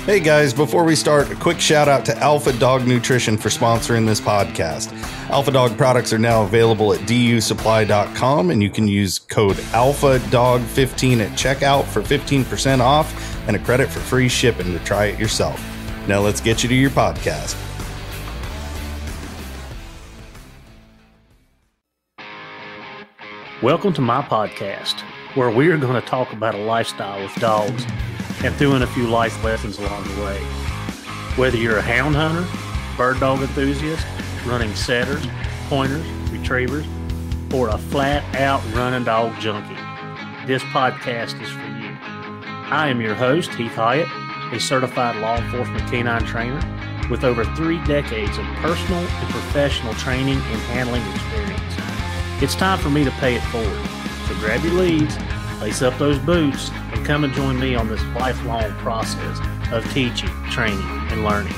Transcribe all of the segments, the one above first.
Hey guys, before we start, a quick shout out to Alpha Dog Nutrition for sponsoring this podcast. Alpha Dog products are now available at dusupply.com, and you can use code ALPHADOG15 at checkout for 15% off and a credit for free shipping to try it yourself. Now let's get you to your podcast. Welcome to my podcast, where we are going to talk about a lifestyle with dogs and threw in a few life lessons along the way. Whether you're a hound hunter, bird dog enthusiast, running setters, pointers, retrievers, or a flat-out running dog junkie, this podcast is for you. I am your host, Heath Hyatt, a certified law enforcement canine trainer with over 3 decades of personal and professional training and handling experience. It's time for me to pay it forward. So grab your leads, lace up those boots, and come and join me on this lifelong process of teaching, training, and learning.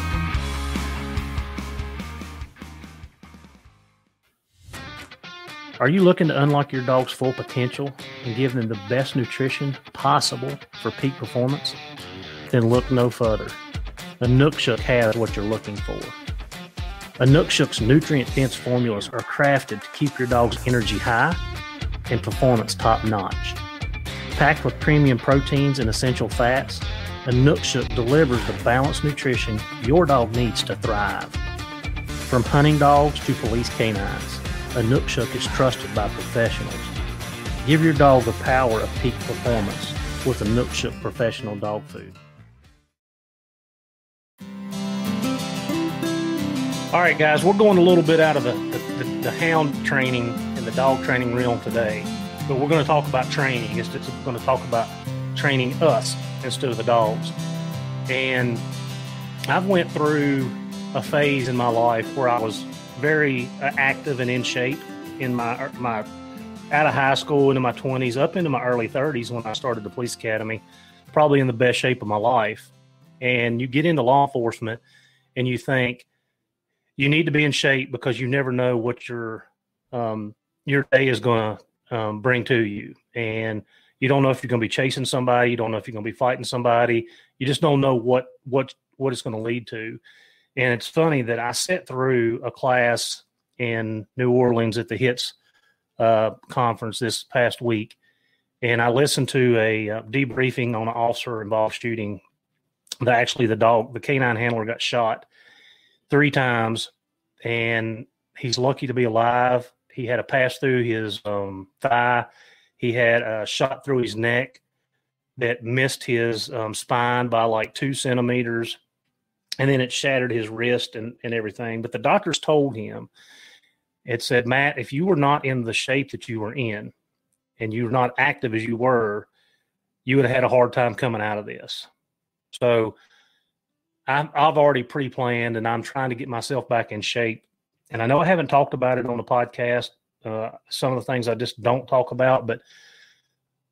Are you looking to unlock your dog's full potential and give them the best nutrition possible for peak performance? Then look no further. Inukshuk has what you're looking for. Inukshuk's nutrient-dense formulas are crafted to keep your dog's energy high and performance top-notch. Packed with premium proteins and essential fats, Inukshuk delivers the balanced nutrition your dog needs to thrive. From hunting dogs to police canines, Inukshuk is trusted by professionals. Give your dog the power of peak performance with Inukshuk Professional Dog Food. All right, guys, we're going a little bit out of the hound training and the dog training realm today, but we're going to talk about training. It's going to talk about training us instead of the dogs. And I've went through a phase in my life where I was very active and in shape in my out of high school, into my 20s, up into my early 30s when I started the police academy, probably in the best shape of my life. And you get into law enforcement and you think, you need to be in shape because you never know what your day is going to bring to you. And you don't know if you're going to be chasing somebody. You don't know if you're going to be fighting somebody. You just don't know what it's going to lead to. And it's funny that I sat through a class in New Orleans at the HITS conference this past week, and I listened to a debriefing on an officer-involved shooting. The canine handler got shot 3 times, and he's lucky to be alive. He had a pass through his thigh. He had a shot through his neck that missed his spine by like 2 centimeters, and then it shattered his wrist and everything. But the doctors told him, it said, Matt, if you were not in the shape that you were in and you were not active as you were, you would have had a hard time coming out of this. So I've already pre-planned, and I'm trying to get myself back in shape. And I know I haven't talked about it on the podcast, some of the things I just don't talk about. But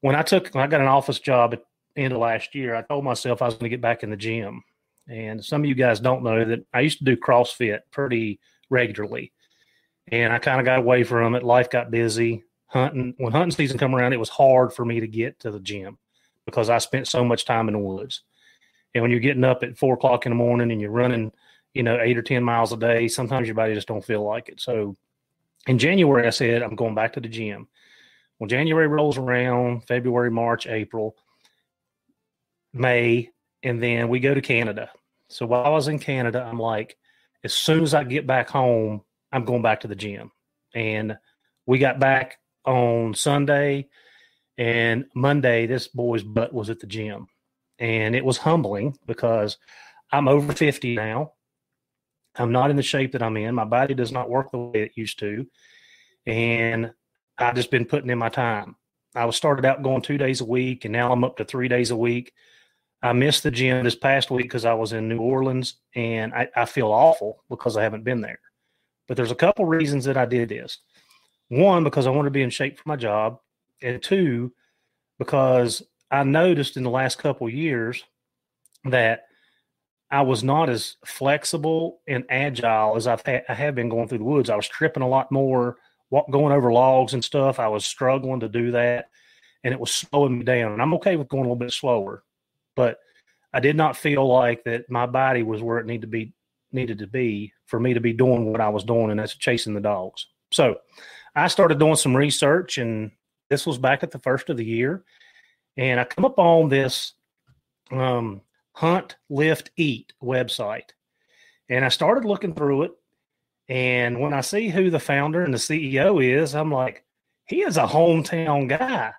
when I got an office job at the end of last year, I told myself I was going to get back in the gym. And some of you guys don't know that I used to do CrossFit pretty regularly. And I kind of got away from it. Life got busy. When hunting season come around, it was hard for me to get to the gym because I spent so much time in the woods. And when you're getting up at 4 o'clock in the morning and you're running, 8 or 10 miles a day, sometimes your body just don't feel like it. So in January, I said, I'm going back to the gym. Well, January rolls around, February, March, April, May, and then we go to Canada. So while I was in Canada, I'm like, as soon as I get back home, I'm going back to the gym. And we got back on Sunday, and Monday, this boy's butt was at the gym. And it was humbling because I'm over 50 now. I'm not in the shape that I'm in. My body does not work the way it used to. And I've just been putting in my time. I was started out going 2 days a week, and now I'm up to 3 days a week. I missed the gym this past week because I was in New Orleans, and I feel awful because I haven't been there. But there's a couple reasons that I did this. 1, because I want to be in shape for my job. And 2, because I noticed in the last couple of years that I was not as flexible and agile as I have been going through the woods. I was tripping a lot more, going over logs and stuff. I was struggling to do that, and it was slowing me down. And I'm okay with going a little bit slower, but I did not feel like that my body was where it needed to be for me to be doing what I was doing, and that's chasing the dogs. So I started doing some research, and this was back at the first of the year, and I come up on this Huntlifteat website, and I started looking through it. And when I see who the founder and the CEO is, I'm like, he is a hometown guy.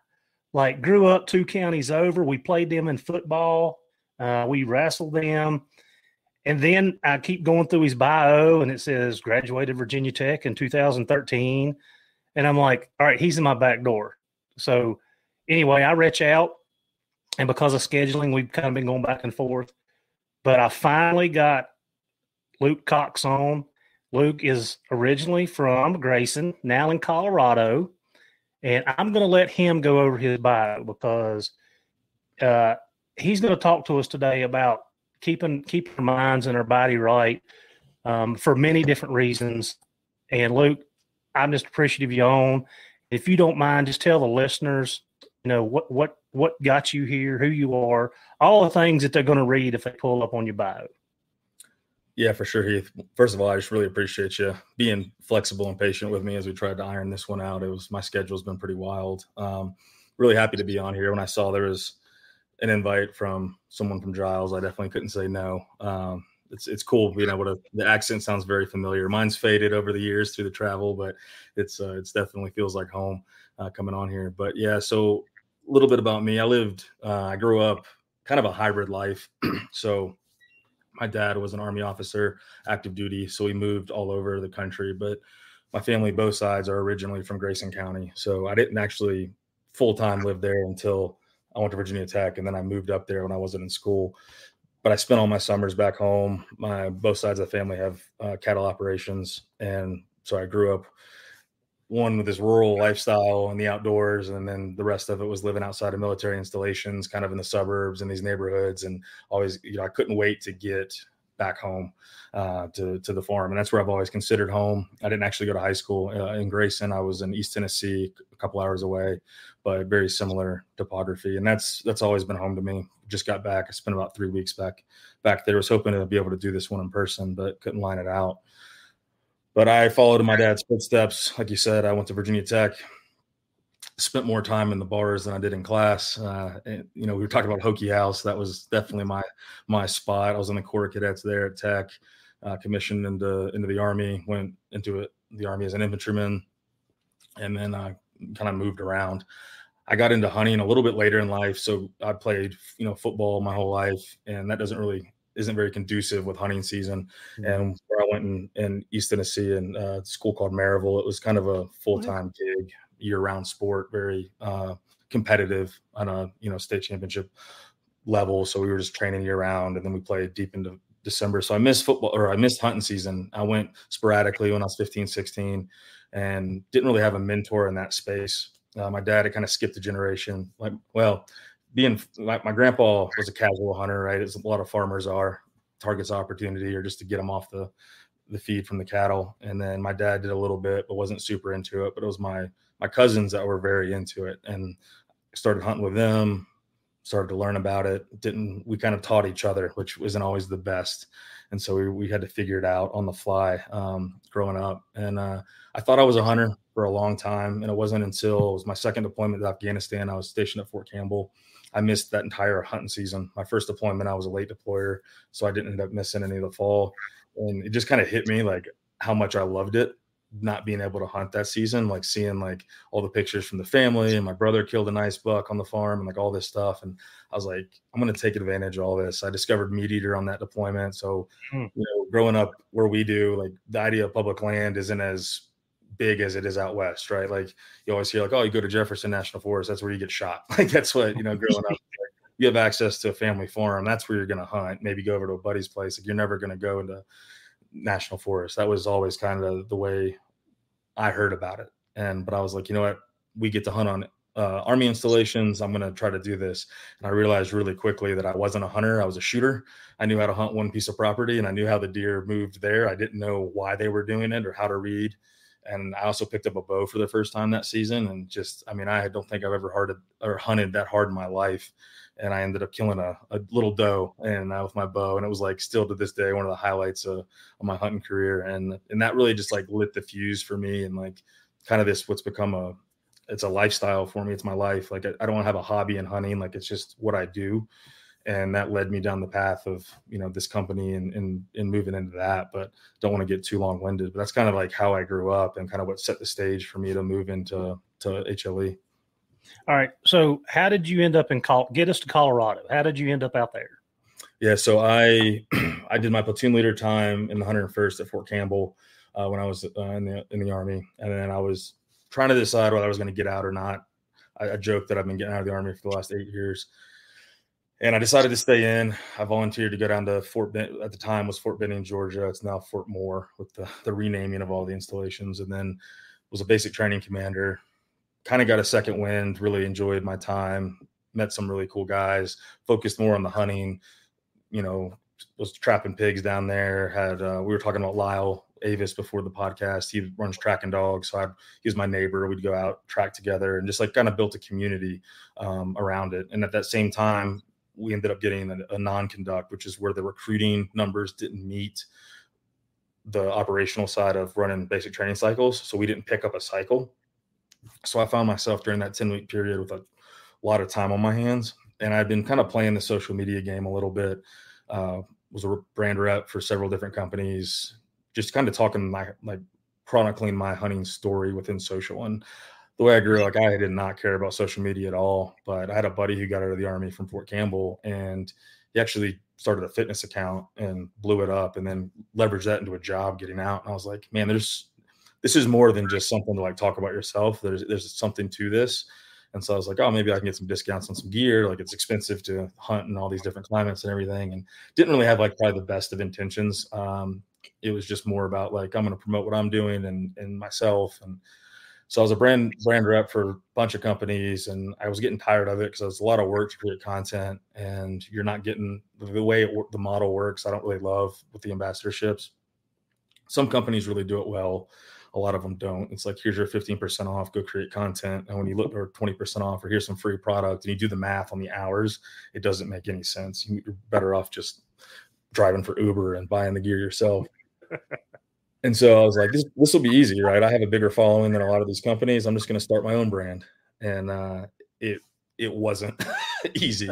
Like, grew up 2 counties over. We played them in football. We wrestled them. And then I keep going through his bio, and it says graduated Virginia Tech in 2013. And I'm like, all right, he's in my back door. So anyway, I reach out, and because of scheduling, we've kind of been going back and forth. But I finally got Luke Cox on. Luke is originally from Grayson, now in Colorado, and I'm going to let him go over his bio because he's going to talk to us today about keeping our minds and our body right for many different reasons. And Luke, I'm just appreciative you're on. If you don't mind, just tell the listeners, what got you here, who you are, all the things that they're going to read if they pull up on your bio. Yeah, for sure, Heath. First of all, I just really appreciate you being flexible and patient with me as we tried to iron this one out. My schedule's been pretty wild. Really happy to be on here. When I saw there was an invite from someone from Giles, I definitely couldn't say no. It's cool being able to. The accent sounds very familiar. Mine's faded over the years through the travel, but it's definitely feels like home coming on here. But yeah, so a little bit about me. I grew up kind of a hybrid life. So my dad was an Army officer, active duty, so we moved all over the country. But my family, both sides, are originally from Grayson County. So I didn't actually full-time live there until I went to Virginia Tech, and then I moved up there when I wasn't in school. But I spent all my summers back home. Both sides of the family have cattle operations. And so I grew up, one with this rural lifestyle and the outdoors, and then the rest of it was living outside of military installations, kind of in the suburbs and these neighborhoods. And always, I couldn't wait to get back home to the farm. And that's where I've always considered home. I didn't actually go to high school in Grayson. I was in East Tennessee, a couple hours away, but very similar topography. And that's always been home to me. Just got back. I spent about 3 weeks back there. I was hoping to be able to do this one in person, but couldn't line it out. But I followed in my dad's footsteps. Like you said, I went to Virginia Tech, spent more time in the bars than I did in class. And, we were talking about Hokie House. That was definitely my spot. I was in the Corps of Cadets there at Tech, commissioned into the Army, went into the Army as an infantryman, and then kind of moved around. I got into hunting a little bit later in life. So I played, football my whole life, and that isn't very conducive with hunting season. Mm-hmm. And where I went in East Tennessee and a school called Maryville, it was kind of a full-time gig, year-round sport, very competitive on a state championship level. So we were just training year-round, and then we played deep into December. So I missed hunting season. I went sporadically when I was 15, 16, and didn't really have a mentor in that space. My dad had kind of skipped a generation. My grandpa was a casual hunter, right? As a lot of farmers are, targets opportunity or just to get them off the feed from the cattle. And then my dad did a little bit, but wasn't super into it. But it was my cousins that were very into it, and started hunting with them, started to learn about it. We kind of taught each other, which wasn't always the best. And so we had to figure it out on the fly growing up. And I thought I was a hunter for a long time. And it wasn't until it was my second deployment to Afghanistan. I was stationed at Fort Campbell. I missed that entire hunting season. My first deployment, I was a late deployer, so I didn't end up missing any of the fall. And it just kind of hit me like how much I loved it, not being able to hunt that season, like seeing like all the pictures from the family, and my brother killed a nice buck on the farm and like all this stuff. And I was like, I'm going to take advantage of all this. I discovered meat eater on that deployment. So, growing up where we do, like the idea of public land isn't as big as it is out west, right? Like you always hear like, oh, you go to Jefferson National Forest, that's where you get shot. Like that's what, growing up, like, you have access to a family farm, that's where you're going to hunt. Maybe go over to a buddy's place. Like you're never going to go into National Forest. That was always kind of the way I heard about it. But I was like, you know what? We get to hunt on Army installations. I'm going to try to do this. And I realized really quickly that I wasn't a hunter. I was a shooter. I knew how to hunt one piece of property, and I knew how the deer moved there. I didn't know why they were doing it or how to read. And I also picked up a bow for the first time that season. And I don't think I've ever hunted that hard in my life. and I ended up killing a little doe and with my bow. And it was like still to this day one of the highlights of my hunting career. And that really just like lit the fuse for me, and like kind of what's become it's a lifestyle for me. It's my life. Like I don't have a hobby in hunting. Like it's just what I do. And that led me down the path of, this company and moving into that, but don't want to get too long winded, but that's kind of like how I grew up and kind of what set the stage for me to move into HLE. All right. So how did you end up get us to Colorado? How did you end up out there? Yeah. So I did my platoon leader time in the 101st at Fort Campbell when I was in the Army. And then I was trying to decide whether I was going to get out or not. I joked that I've been getting out of the Army for the last 8 years. And I decided to stay in. I volunteered to go down to at the time was Fort Benning, Georgia. It's now Fort Moore with the renaming of all the installations. And then was a basic training commander. Kind of got a second wind, really enjoyed my time, met some really cool guys, focused more on the hunting, was trapping pigs down there. We were talking about Lyle Avis before the podcast. He runs tracking dogs. So he was my neighbor. We'd go out, track together, and just like kind of built a community around it. And at that same time, we ended up getting a non-conduct, which is where the recruiting numbers didn't meet the operational side of running basic training cycles. So we didn't pick up a cycle. So I found myself during that 10-week period with a lot of time on my hands. And I'd been kind of playing the social media game a little bit. Was a brand rep for several different companies, just kind of talking chronicling my hunting story within social. And the way I grew, like I did not care about social media at all, but I had a buddy who got out of the Army from Fort Campbell, and he actually started a fitness account and blew it up and then leveraged that into a job getting out. And I was like, man, this is more than just something to like talk about yourself. There's something to this. And so I was like, oh, maybe I can get some discounts on some gear. Like it's expensive to hunt in all these different climates and everything. And didn't really have like probably the best of intentions. It was just more about like, I'm going to promote what I'm doing and myself. And so I was a brand rep for a bunch of companies, and I was getting tired of it because it was a lot of work to create content, and you're not getting the way the model works. I don't really love with the ambassadorships. Some companies really do it well. A lot of them don't. It's like, here's your 15% off, go create content. And when you look, or 20% off, or here's some free product, and you do the math on the hours, it doesn't make any sense. You're better off just driving for Uber and buying the gear yourself. And so I was like, this will be easy, right? I have a bigger following than a lot of these companies. I'm just going to start my own brand. And it wasn't easy,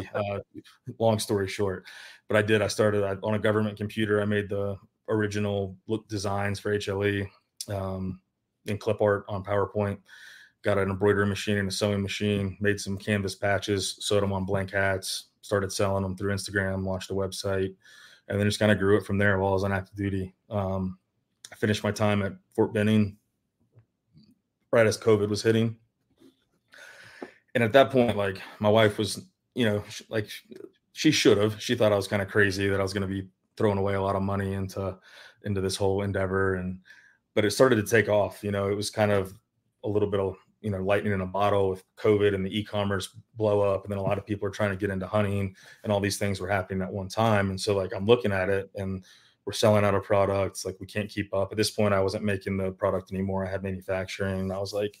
long story short. But I did. I started on a government computer. I made the original designs for HLE in clip art on PowerPoint. Got an embroidery machine and a sewing machine, made some canvas patches, sewed them on blank hats, started selling them through Instagram, launched a website, and then just kind of grew it from there while I was on active duty. I finished my time at Fort Benning right as COVID was hitting. And at that point, like my wife was, like she should have, she thought I was kind of crazy that I was going to be throwing away a lot of money into this whole endeavor. But it started to take off. It was kind of a little bit of, lightning in a bottle with COVID and the e-commerce blow up. And then a lot of people are trying to get into hunting, and all these things were happening at one time. And so like, I'm looking at it and we're selling out of products. Like we can't keep up. At this point, I wasn't making the product anymore. I had manufacturing. I was like,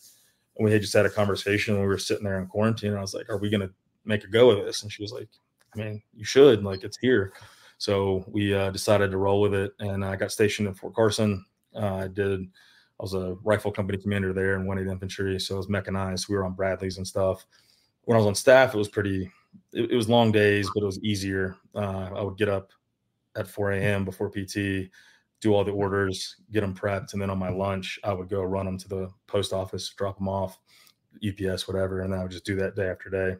and we had just had a conversation when we were sitting there in quarantine. And I was like, are we going to make a go of this? And she was like, I mean, you should, like, it's here. So we decided to roll with it. And I got stationed in Fort Carson. I was a rifle company commander there in 1/8 Infantry. So it was mechanized. We were on Bradleys and stuff. When I was on staff, it was it was long days, but it was easier. I would get up at 4 a.m. before PT, do all the orders, get them prepped. And then on my lunch, I would go run them to the post office, drop them off, UPS, whatever. And I would just do that day after day.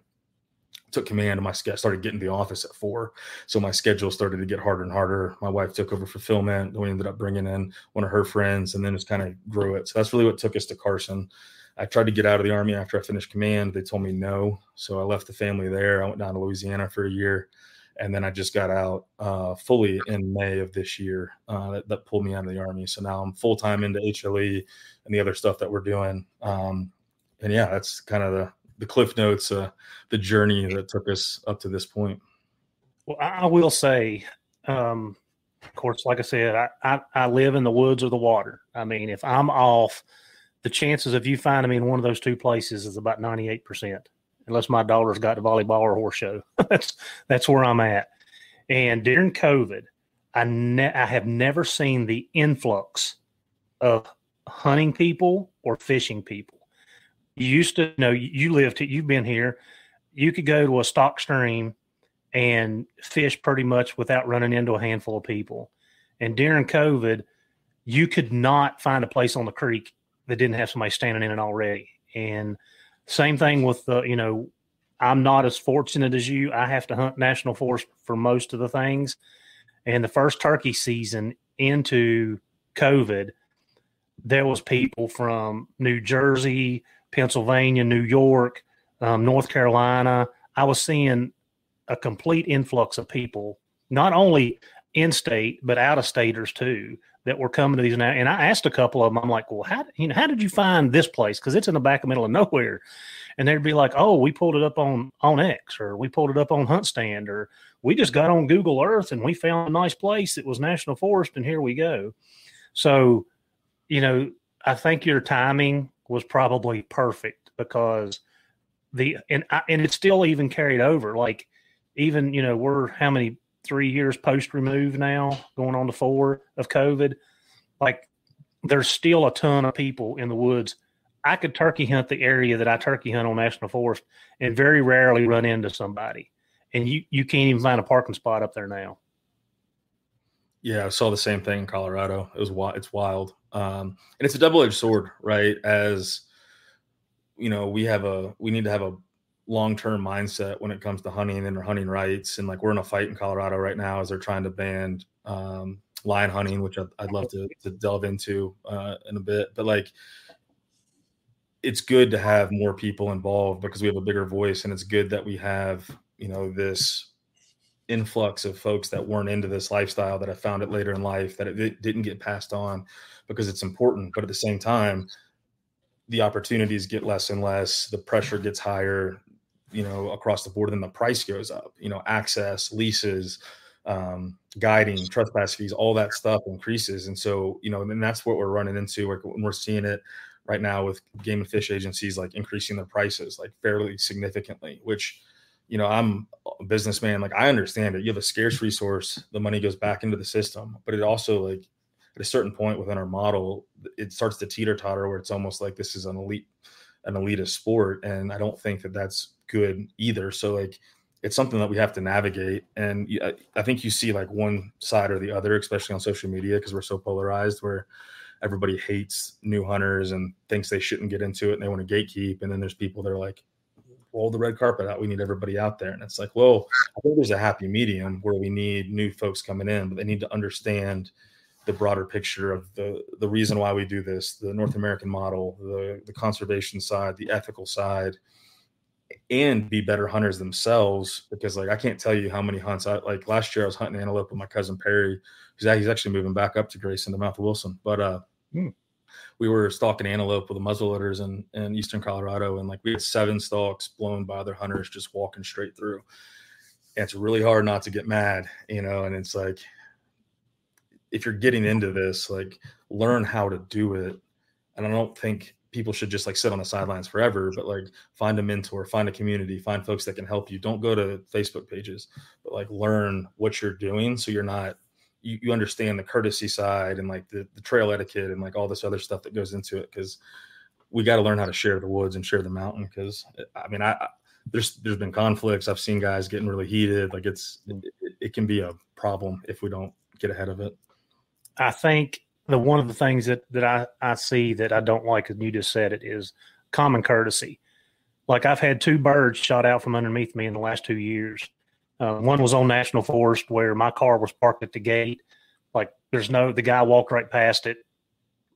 Took command of my schedule, started getting to the office at 4. So my schedule started to get harder and harder. My wife took over fulfillment. Then we ended up bringing in one of her friends, and then just kind of grew it. So that's really what took us to Carson. I tried to get out of the Army after I finished command. They told me no. So I left the family there. I went down to Louisiana for a year. And then I just got out fully in May of this year. That pulled me out of the Army. So now I'm full-time into HLE and the other stuff that we're doing. And yeah, that's kind of the cliff notes, the journey that took us up to this point. Well, I will say, of course, like I said, I live in the woods or the water. I mean, if I'm off, the chances of you finding me in one of those two places is about 98%. unless my daughter's got the volleyball or horse show. That's where I'm at. And during COVID, I have never seen the influx of hunting people or fishing people. You used to know, you've been here. You could go to a stock stream and fish pretty much without running into a handful of people. And during COVID, you could not find a place on the creek that didn't have somebody standing in it already. And same thing with I'm not as fortunate as you. I have to hunt national forest for most of the things. And the first turkey season into COVID, there was people from New Jersey, Pennsylvania, New York, North Carolina. I was seeing a complete influx of people, not only in-state, but out-of-staters too, that were coming to these now. And I asked a couple of them, I'm like, well, how did you find this place? Because it's in the back of middle of nowhere. And they'd be like, oh, we pulled it up on X, or we pulled it up on Hunt Stand, or we just got on Google Earth and we found a nice place. It was National Forest, and here we go. So, I think your timing was probably perfect, because and it's still even carried over. Like, even, we're how many 3 years post remove now, going on to 4 of COVID. Like, there's still a ton of people in the woods. I could turkey hunt the area that I turkey hunt on National Forest and very rarely run into somebody. And you can't even find a parking spot up there now. Yeah, I saw the same thing in Colorado. It's wild. And it's a double-edged sword, right? As we need to have a long-term mindset when it comes to hunting and hunting rights. And like, we're in a fight in Colorado right now as they're trying to ban lion hunting, which I'd love to delve into in a bit. But like, it's good to have more people involved because we have a bigger voice, and it's good that we have, this influx of folks that weren't into this lifestyle, that have found it later in life, that it didn't get passed on, because it's important. But at the same time, the opportunities get less and less, the pressure gets higher, across the board, and then the price goes up, access, leases, guiding, trespass fees, all that stuff increases. And so, and that's what we're running into. When we're seeing it right now with game and fish agencies, like increasing their prices, like fairly significantly, which, I'm a businessman. Like, I understand it. You have a scarce resource, the money goes back into the system, but it also, like, at a certain point within our model, it starts to teeter totter where it's almost like this is an elitist sport. And I don't think that that's good either. So like, it's something that we have to navigate. And I think you see like one side or the other, especially on social media, because we're so polarized, where everybody hates new hunters and thinks they shouldn't get into it and they want to gatekeep. And then there's people that are like, roll the red carpet out. We need everybody out there. And it's like, well, I think there's a happy medium where we need new folks coming in, but they need to understand the broader picture of the reason why we do this, the North American model, the conservation side, the ethical side, and be better hunters themselves. Because like, I can't tell you how many hunts like last year I was hunting antelope with my cousin Perry, because he's actually moving back up to Grayson to Mount Wilson. But we were stalking antelope with the muzzleloaders in eastern Colorado, and like, we had 7 stalks blown by other hunters just walking straight through. And it's really hard not to get mad, and it's like, if you're getting into this, like, learn how to do it. And I don't think people should just like sit on the sidelines forever, but like, find a mentor, find a community, find folks that can help you. Don't go to Facebook pages, but like, learn what you're doing, so you're not, you understand the courtesy side and like the trail etiquette and like all this other stuff that goes into it. Because we got to learn how to share the woods and share the mountain. Because there's been conflicts. I've seen guys getting really heated. Like, it can be a problem if we don't get ahead of it. I think one of the things that I see that I don't like, and you just said it, is common courtesy. Like, I've had 2 birds shot out from underneath me in the last 2 years. One was on National Forest, where my car was parked at the gate. Like, the guy walked right past it,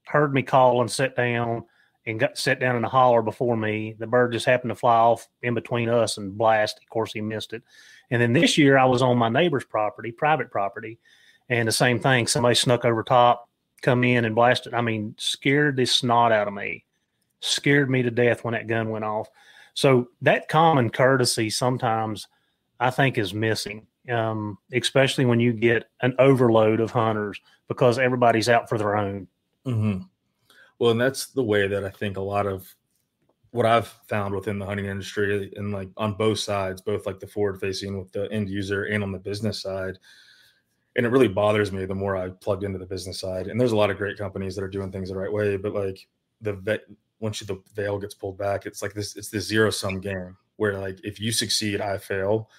heard me call and sat down, and sat down in the holler before me. The bird just happened to fly off in between us and blast. Of course, he missed it. And then this year I was on my neighbor's property, private property, and the same thing. Somebody snuck over top, come in and blasted. Scared the snot out of me. Scared me to death when that gun went off. So that common courtesy sometimes I think is missing, especially when you get an overload of hunters, because everybody's out for their own. Mm-hmm. Well, and that's the way that I think a lot of what I've found within the hunting industry, and like on both sides, both like the forward facing with the end user and on the business side. And it really bothers me the more I plugged into the business side. And there's a lot of great companies that are doing things the right way, but like once the veil gets pulled back, it's like it's this zero sum game where like, if you succeed, I fail.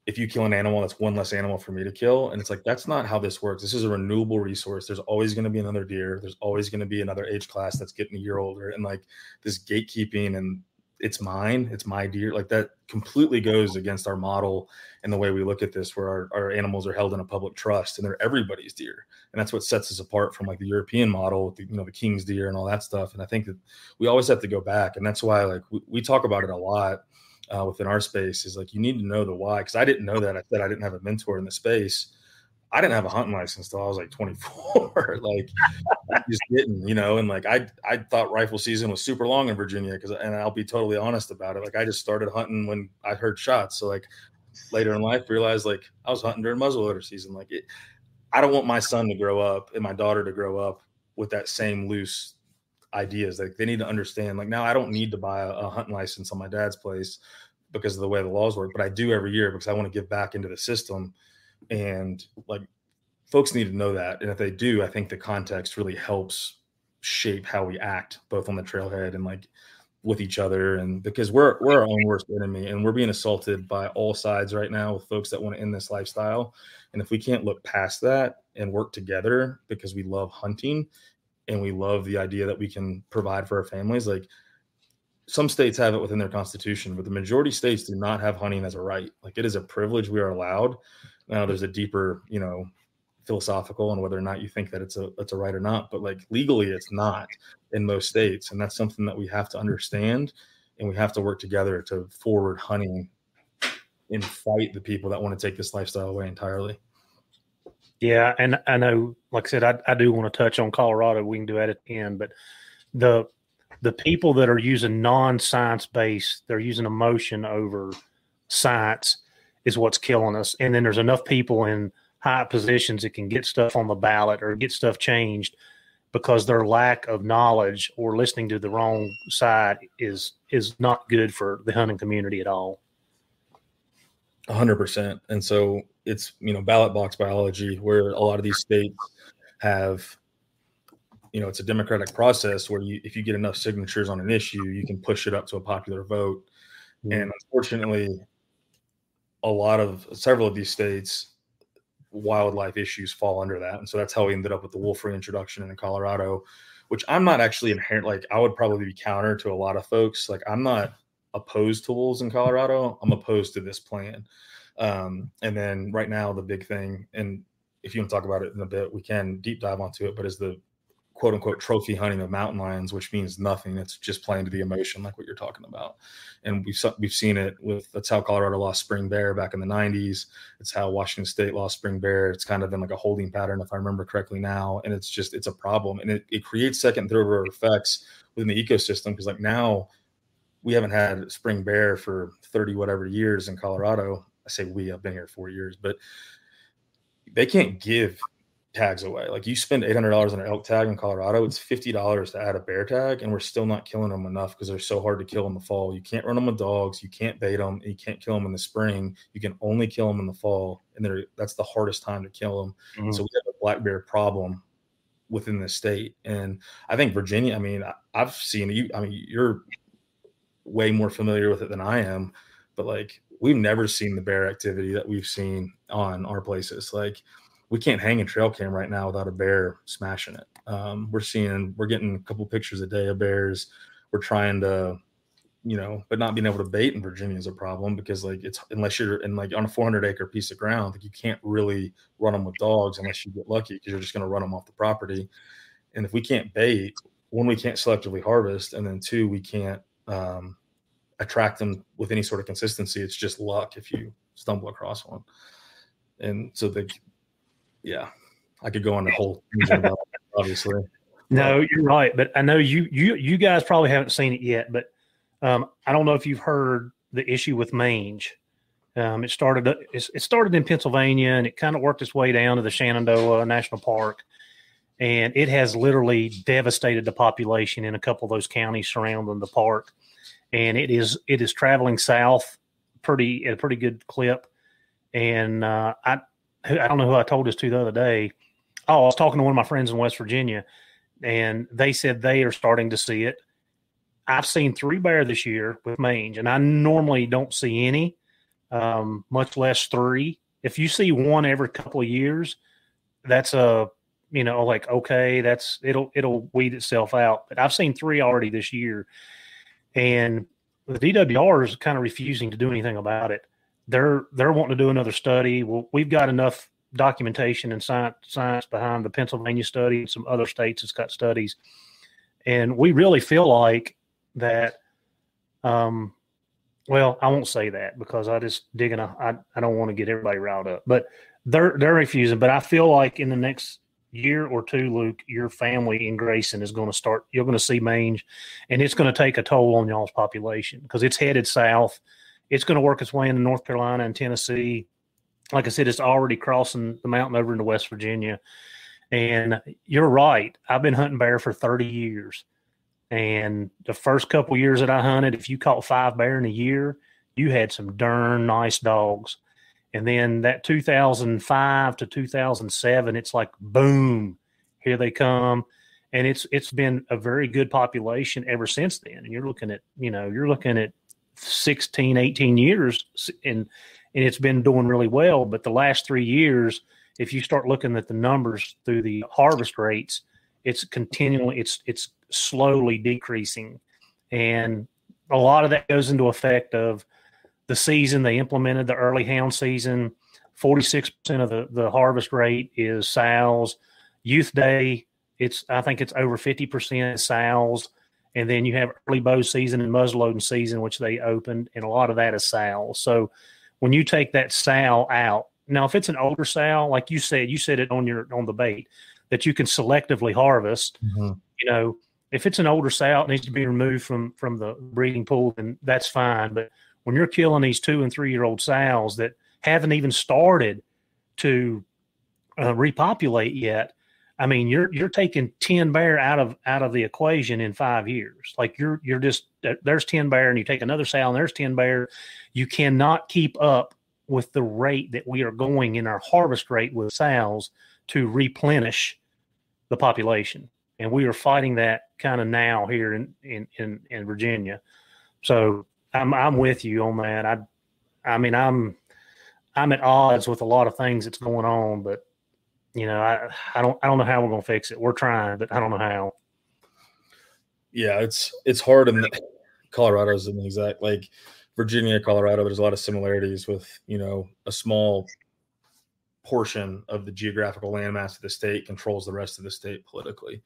If you kill an animal, that's one less animal for me to kill. And it's like, that's not how this works. This is a renewable resource. There's always going to be another deer. There's always going to be another age class that's getting a year older. And like this gatekeeping and it's mine, it's my deer, like that completely goes against our model and the way we look at this, where our animals are held in a public trust and they're everybody's deer. And that's what sets us apart from like the European model, the king's deer and all that stuff. And I think that we always have to go back. And that's why like we talk about it a lot. Within our space, is like, you need to know the why. Because I didn't know that. I said I didn't have a mentor in the space. I didn't have a hunting license till I was like 24. Like I just didn't, and like I thought rifle season was super long in Virginia, and I'll be totally honest about it. Like I just started hunting when I heard shots. So like later in life realized like I was hunting during muzzleloader season. Like I don't want my son to grow up and my daughter to grow up with that same loose ideas. Like they need to understand, like, now I don't need to buy a hunting license on my dad's place because of the way the laws work, but I do every year because I want to give back into the system. And like folks need to know that. And if they do, I think the context really helps shape how we act both on the trailhead and like with each other. And because we're our own worst enemy, and we're being assaulted by all sides right now with folks that want to end this lifestyle. And if we can't look past that and work together because we love hunting and we love the idea that we can provide for our families. Like some states have it within their constitution, but the majority of states do not have hunting as a right. Like it is a privilege we are allowed. Now there's a deeper, philosophical on whether or not you think that it's a right or not, but like legally it's not in most states. And that's something that we have to understand, and we have to work together to forward hunting and fight the people that want to take this lifestyle away entirely. Yeah, and I know, like I said, I do want to touch on Colorado. We can do that at the end, but the people that are using non-science based, they're using emotion over science is what's killing us. And then there's enough people in high positions that can get stuff on the ballot or get stuff changed because their lack of knowledge or listening to the wrong side is not good for the hunting community at all. 100%. And so it's, ballot box biology, where a lot of these states have, it's a democratic process where if you get enough signatures on an issue, you can push it up to a popular vote. Mm-hmm. And unfortunately, several of these states, wildlife issues fall under that. And so that's how we ended up with the wolf reintroduction in Colorado, which I'm not actually like I would probably be counter to a lot of folks. Like I'm not opposed to wolves in Colorado. I'm opposed to this plan. And then right now the big thing, and if you want to talk about it in a bit, we can deep dive onto it, but is the quote unquote trophy hunting of mountain lions, which means nothing. It's just playing to the emotion, like what you're talking about. And we've seen it that's how Colorado lost spring bear back in the 90s. It's how Washington State lost spring bear. It's kind of been like a holding pattern, if I remember correctly now. And it's a problem. And it creates second and third order effects within the ecosystem. Because like now we haven't had spring bear for 30 whatever years in Colorado. I say I've been here 4 years, but they can't give tags away. Like you spend $800 on an elk tag in Colorado, it's $50 to add a bear tag, and we're still not killing them enough because they're so hard to kill in the fall. You can't run them with dogs, you can't bait them, and you can't kill them in the spring. You can only kill them in the fall, and that's the hardest time to kill them. Mm-hmm. So we have a black bear problem within the state. And I think Virginia, I've seen you, you're way more familiar with it than I am, but like we've never seen the bear activity that we've seen on our places. Like we can't hang a trail cam right now without a bear smashing it. We're getting a couple pictures a day of bears. We're trying to, but not being able to bait in Virginia is a problem because like unless you're in like on a 400-acre piece of ground, like you can't really run them with dogs unless you get lucky because you're just going to run them off the property. And if we can't bait, one, we can't selectively harvest, and then two, we can't attract them with any sort of consistency. It's just luck if you stumble across one. And so I could go on the whole about it, obviously. No, you're right. But I know you guys probably haven't seen it yet, but I don't know if you've heard the issue with mange. It started in Pennsylvania, and it kind of worked its way down to the Shenandoah National Park. And it has literally devastated the population in a couple of those counties surrounding the park. and it is traveling south at a pretty good clip. And I don't know who I told this to the other day. Oh, I was talking to one of my friends in West Virginia, and they said they are starting to see it. I've seen 3 bear this year with mange, and I normally don't see any, much less 3. If you see one every couple of years, that's okay, it'll weed itself out. But I've seen 3 already this year, and the DWR is kind of refusing to do anything about it. They're wanting to do another study. Well, we've got enough documentation and science behind the Pennsylvania study and some other states that's got studies, and we really feel like that. Well, I won't say that because I just I don't want to get everybody riled up, but they're refusing. But I feel like in the next year or 2, Luke, your family in Grayson is going to start. You're going to see mange, and it's going to take a toll on y'all's population because it's headed south. It's going to work its way into North Carolina and Tennessee. Like I said, it's already crossing the mountain over into West Virginia. And you're right. I've been hunting bear for 30 years. And the first couple of years that I hunted, if you caught 5 bear in a year, you had some darn nice dogs. And then that 2005 to 2007, it's like, boom, here they come. And it's been a very good population ever since then. And you're looking at 16, 18 years, and it's been doing really well. But the last 3 years, if you start looking at the numbers through the harvest rates, it's continually, it's slowly decreasing. And a lot of that goes into effect of the season. They implemented the early hound season. 46% of the harvest rate is sows. Youth day, I think it's over 50% sows. And then you have early bow season and muzzleloading season, which they opened, and a lot of that is sows. So when you take that sow out, now if it's an older sow, like you said it on the bait, that you can selectively harvest. Mm-hmm. If it's an older sow, it needs to be removed from the breeding pool, then that's fine. But when you're killing these 2 and 3 year old sows that haven't even started to repopulate yet, I mean, you're taking 10 bear out of the equation in 5 years. Like you're just, there's 10 bear and you take another sow and there's 10 bear. You cannot keep up with the rate that we are going in our harvest rate with sows to replenish the population. And we are fighting that kind of now here in Virginia. So I'm with you on that. I mean, I'm at odds with a lot of things that's going on, but I don't know how we're going to fix it. We're trying, but I don't know how. Yeah, it's hard. In Colorado's an exact, like Virginia, Colorado, there's a lot of similarities with, a small portion of the geographical landmass of the state controls the rest of the state politically.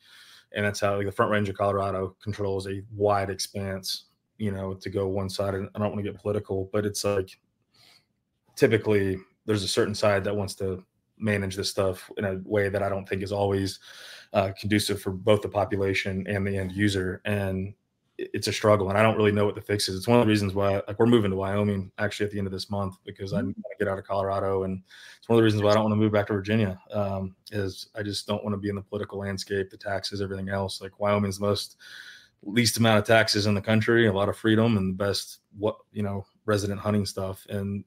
And that's how the Front Range of Colorado controls a wide expanse, to go one side. And I don't want to get political, but it's like typically there's a certain side that wants to manage this stuff in a way that I don't think is always conducive for both the population and the end user. And it's a struggle, and I don't really know what the fix is. It's one of the reasons why, like, we're moving to Wyoming actually at the end of this month because I want to get out of Colorado, and it's one of the reasons why I don't want to move back to Virginia. Is I just don't want to be in the political landscape, the taxes, everything else. Like Wyoming's the least amount of taxes in the country, a lot of freedom, and the best resident hunting stuff. And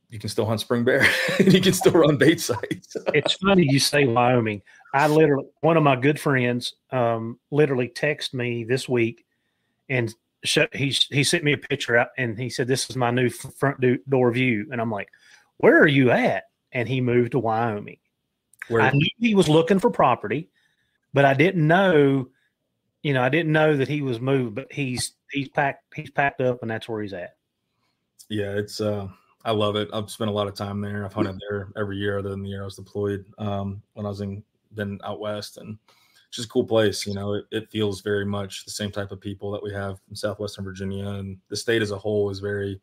you can still hunt spring bear and you can still run bait sites. It's funny you say Wyoming. One of my good friends literally texted me this week, and he sent me a picture out, and he said, "This is my new front door view." And I'm like, "Where are you at?" And he moved to Wyoming. I knew he was looking for property, but I didn't know, that he was moved. But he's packed up, and that's where he's at. Yeah, it's I love it. I've spent a lot of time there. I've hunted there every year other than the year I was deployed when I was been out west, and it's just a cool place. It feels very much the same type of people that we have in southwestern Virginia, and the state as a whole is very,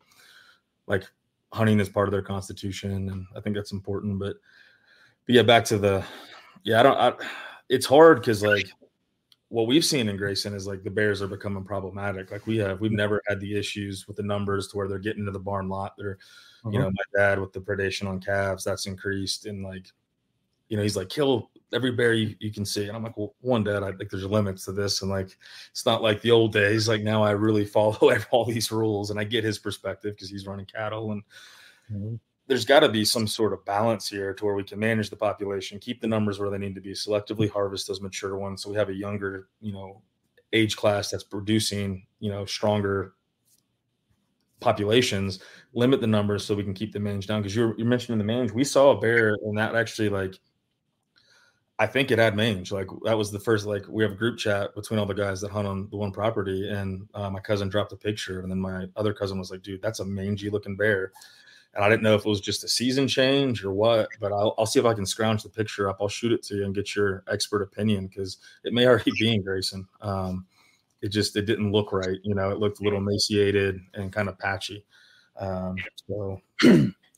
like, hunting is part of their constitution, and I think that's important. But yeah, back to it's hard because, like, what we've seen in Grayson is, like, the bears are becoming problematic. Like we've never had the issues with the numbers to where they're getting into the barn lot. They're, my dad with the predation on calves, that's increased. And, like, he's like, kill every bear you can see. And I'm like, well, one, Dad, I think there's limits to this. And like, it's not like the old days. Like now I really follow all these rules, and I get his perspective because he's running cattle. And there's got to be some sort of balance here to where we can manage the population, keep the numbers where they need to be, selectively harvest those mature ones. So we have a younger, age class that's producing, stronger populations, limit the numbers so we can keep the mange down. Because you're mentioning the mange. We saw a bear, and that actually, like, I think it had mange. Like, that was the first, like, we have a group chat between all the guys that hunt on the one property, and my cousin dropped a picture, and then my other cousin was like, dude, that's a mangy looking bear. And I didn't know if it was just a season change or what, but I'll see if I can scrounge the picture up. I'll shoot it to you and get your expert opinion, because it may already be in Grayson. It didn't look right. It looked a little emaciated and kind of patchy.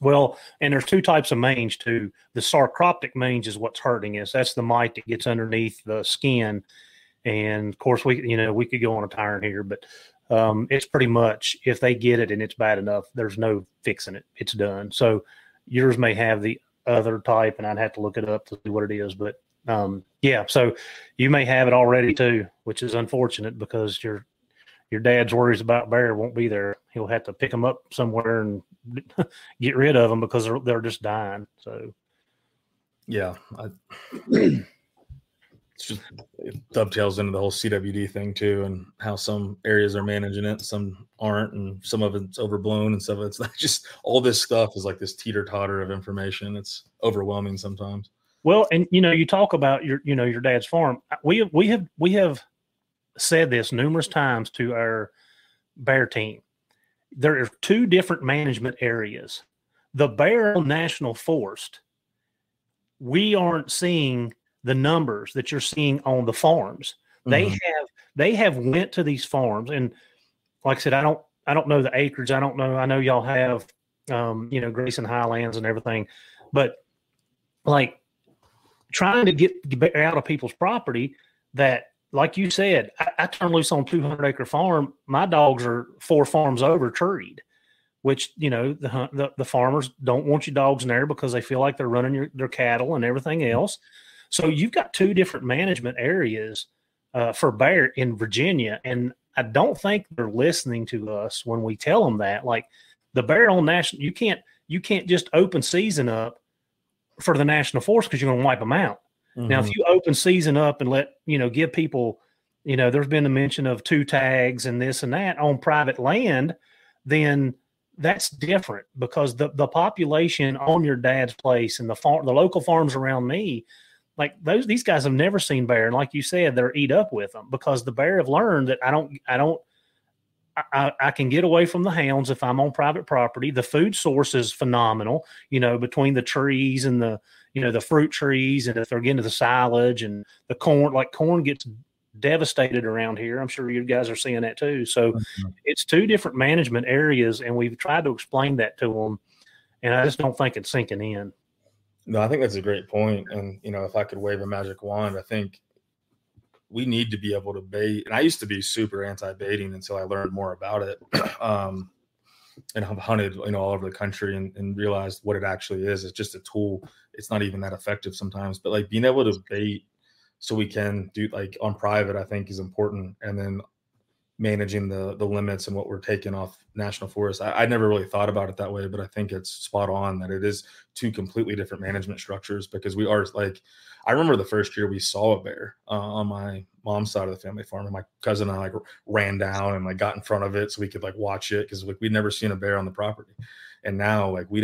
Well, and there's two types of mange too. The sarcoptic mange is what's hurting us. That's the mite that gets underneath the skin. And of course, we could go on a tyrant here, but it's pretty much, if they get it and it's bad enough, there's no fixing it. It's done. So yours may have the other type, and I'd have to look it up to see what it is. But so you may have it already too, which is unfortunate, because your dad's worries about bear won't be there. He'll have to pick them up somewhere and get rid of them because they're just dying. So yeah, it dovetails into the whole CWD thing too, and how some areas are managing it, some aren't, and some of it's overblown, and some of it's not. Just all this stuff is like this teeter-totter of information. It's overwhelming sometimes. Well, and you talk about your dad's farm. We have said this numerous times to our bear team. There are two different management areas. The Bear National Forest, we aren't seeing the numbers that you're seeing on the farms. Mm-hmm. They have went to these farms, and like I said, I don't know the acreage. I don't know. I know y'all have Grayson Highlands and everything, but like trying to get out of people's property that, like you said, I turn loose on 200-acre farm. My dogs are 4 farms over treed, which, the farmers don't want your dogs in there because they feel like they're running their cattle and everything else. So you've got 2 different management areas for bear in Virginia. And I don't think they're listening to us when we tell them that. Like, the bear on national, you can't just open season up for the national forest because you're going to wipe them out. Mm-hmm. Now, if you open season up and let, give people, there's been the mention of 2 tags and this and that on private land, then that's different, because the population on your dad's place and the local farms around me, like these guys have never seen bear. And like you said, they're eat up with them, because the bear have learned that I can get away from the hounds if I'm on private property. The food source is phenomenal, between the trees and the fruit trees, and if they're getting to the silage and the corn, like corn gets devastated around here. I'm sure you guys are seeing that too. So It's 2 different management areas, and we've tried to explain that to them, and I just don't think it's sinking in. No, I think that's a great point. And, if I could wave a magic wand, I think we need to be able to bait. And I used to be super anti-baiting until I learned more about it. And I've hunted, all over the country and realized what it actually is. It's just a tool. It's not even that effective sometimes. But like being able to bait so we can do like on private, I think is important. And then managing the limits and what we're taking off national forest. I never really thought about it that way, but I think it's spot on that it is 2 completely different management structures, because we are like, I remember the first year we saw a bear on my mom's side of the family farm, and my cousin and I like ran down and like got in front of it so we could like watch it, because like we'd never seen a bear on the property. And now like we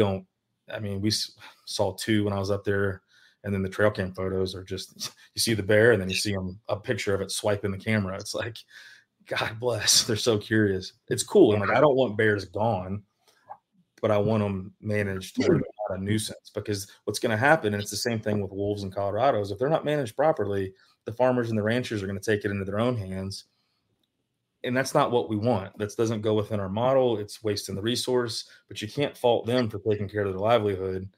saw 2 when I was up there, and then the trail cam photos are just, you see the bear and then you see a picture of it swiping the camera. It's like, God bless. They're so curious. It's cool. And like, I don't want bears gone, but I want them managed to where they're not a nuisance, because what's going to happen, and it's the same thing with wolves in Colorado, is if they're not managed properly, the farmers and the ranchers are going to take it into their own hands. And that's not what we want. That doesn't go within our model. It's wasting the resource, but you can't fault them for taking care of their livelihood.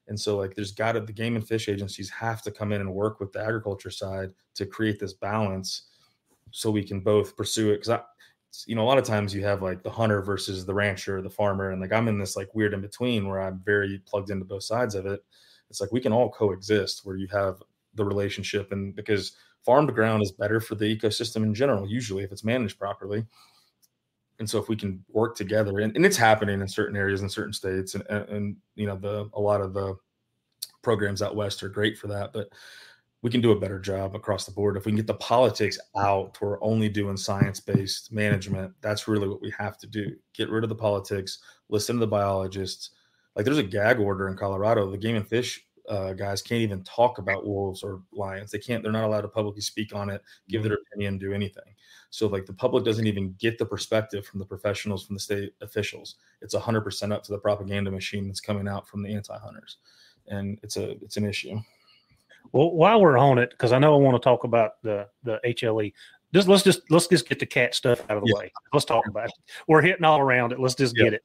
And so like the game and fish agencies have to come in and work with the agriculture side to create this balance, so we can both pursue it. Because a lot of times you have like the hunter versus the rancher, the farmer, and like I'm in this like weird in between where I'm very plugged into both sides of it. It's like we can all coexist, where you have the relationship. And because farm to ground is better for the ecosystem in general, usually if it's managed properly. And so if we can work together, and it's happening in certain areas in certain states, and you know, a lot of the programs out west are great for that, but we can do a better job across the board. If we can get the politics out, we're only doing science-based management. That's really what we have to do. Get rid of the politics, listen to the biologists. Like there's a gag order in Colorado. The game and fish guys can't even talk about wolves or lions. They're not allowed to publicly speak on it, give their opinion, do anything. So like the public doesn't even get the perspective from the professionals, from the state officials. It's 100% up to the propaganda machine that's coming out from the anti-hunters. And it's an issue. Well, while we're on it, because I know I want to talk about the HLE. Let's just get the cat stuff out of the way. Let's talk about it. We're hitting all around it. Let's just get it.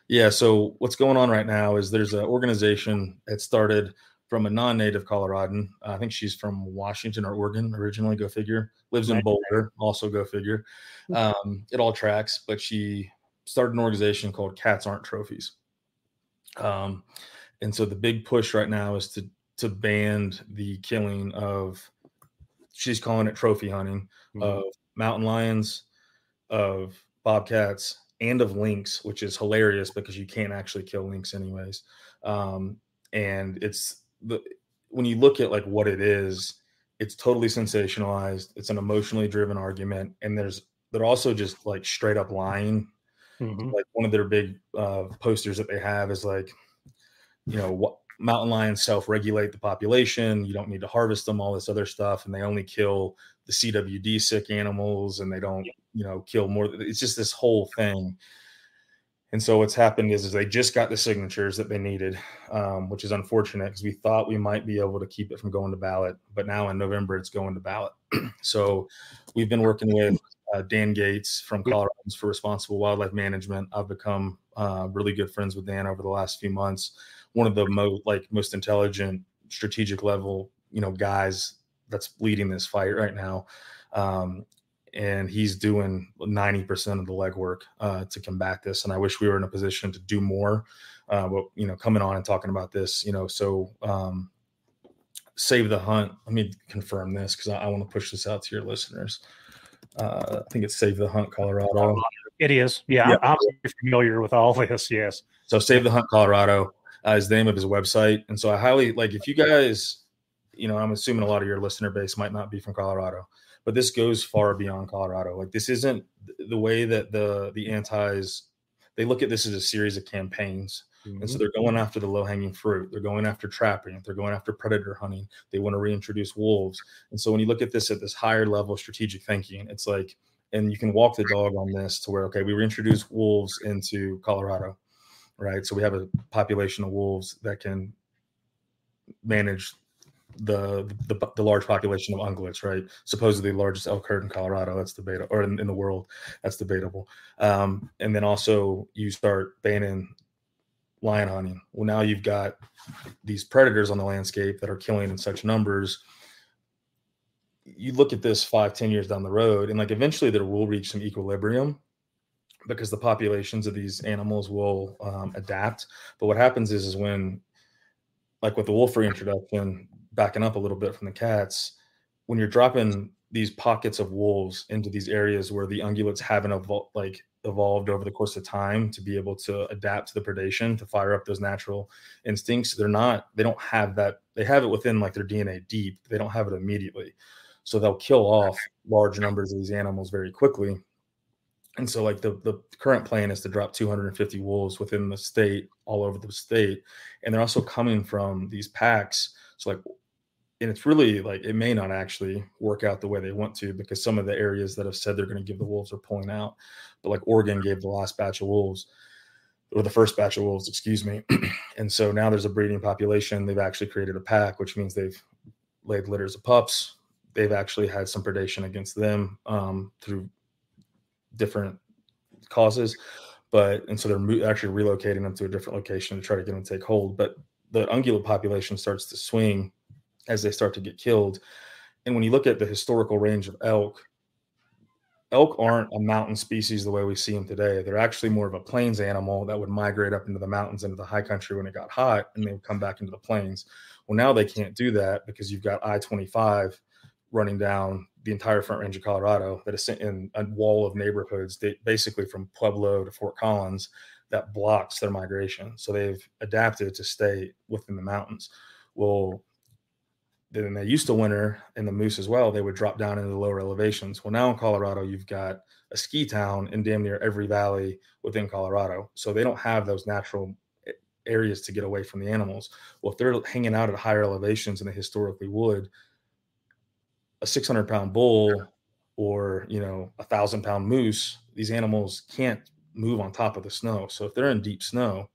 Yeah. So what's going on right now is there's an organization that started from a non-native Coloradan. I think she's from Washington or Oregon originally. Go figure. Lives in Boulder. Also go figure. It all tracks. But she started an organization called Cats Aren't Trophies. And so the big push right now is to ban the killing of, she's calling it trophy hunting, of mountain lions, of bobcats, and of lynx, which is hilarious because you can't actually kill lynx anyways. And when you look at like what it is, it's totally sensationalized. It's an emotionally driven argument. And they're also just like straight up lying. Like one of their big posters that they have is like, you know, what mountain lions self-regulate the population. You don't need to harvest them, all this other stuff. And they only kill the CWD sick animals, and they don't, you know, kill more. It's just this whole thing. And so what's happened is they just got the signatures that they needed, which is unfortunate because we thought we might be able to keep it from going to ballot. But now in November, it's going to ballot. So we've been working with Dan Gates from Coloradans for Responsible Wildlife Management. I've become really good friends with Dan over the last few months. One of the most intelligent, strategic level, you know, guys that's leading this fight right now. And he's doing 90% of the legwork to combat this. And I wish we were in a position to do more. But, you know, coming on and talking about this, you know, so Save the Hunt. Let me confirm this because I want to push this out to your listeners. I think it's Save the Hunt Colorado. It is. Yeah. I'm familiar with all this. Yes. So Save the Hunt Colorado is the name of his website. And so I highly, like, if you guys, you know, I'm assuming a lot of your listener base might not be from Colorado, but this goes far beyond Colorado. Like, this isn't the way that the antis, they look at this as a series of campaigns. And so they're going after the low-hanging fruit. They're going after trapping. They're going after predator hunting. They want to reintroduce wolves. And so when you look at this higher level of strategic thinking, it's like, and you can walk the dog on this to where, okay, we reintroduce wolves into Colorado, right? So we have a population of wolves that can manage the large population of ungulates, right? Supposedly the largest elk herd in Colorado. That's debatable, or in the world. That's debatable. And then also you start banning lion hunting. Well, now you've got these predators on the landscape that are killing in such numbers. You look at this 5-10 years down the road, and like eventually there will reach some equilibrium because the populations of these animals will adapt. But what happens is when, like with the wolf reintroduction, backing up a little bit from the cats, when you're dropping these pockets of wolves into these areas where the ungulates haven't evolved over the course of time to be able to adapt to the predation, to fire up those natural instincts, they don't have that. They have it within like their DNA deep. They don't have it immediately. So they'll kill off large numbers of these animals very quickly. And so like the current plan is to drop 250 wolves within the state, all over the state. And they're also coming from these packs. So like, and it's really like, it may not actually work out the way they want to, because some of the areas that have said they're going to give the wolves are pulling out. But like Oregon gave the last batch of wolves, or the first batch of wolves, excuse me. And so now there's a breeding population. They've actually created a pack, which means they've laid litters of pups. They've actually had some predation against them through different causes. And so they're actually relocating them to a different location to try to get them to take hold. But the ungulate population starts to swing as they start to get killed. And when you look at the historical range of elk, elk aren't a mountain species the way we see them today. They're actually more of a plains animal that would migrate up into the mountains, into the high country when it got hot, and they would come back into the plains. Well, now they can't do that because you've got I-25 running down the entire Front Range of Colorado that is in a wall of neighborhoods, basically from Pueblo to Fort Collins, that blocks their migration. So they've adapted to stay within the mountains. Well, then they used to winter in the moose as well. They would drop down into the lower elevations. Well, now in Colorado, you've got a ski town in damn near every valley within Colorado. So they don't have those natural areas to get away from the animals. Well, if they're hanging out at higher elevations than they historically would, a 600-pound bull or, you know, 1,000-pound moose, these animals can't move on top of the snow. So if they're in deep snow,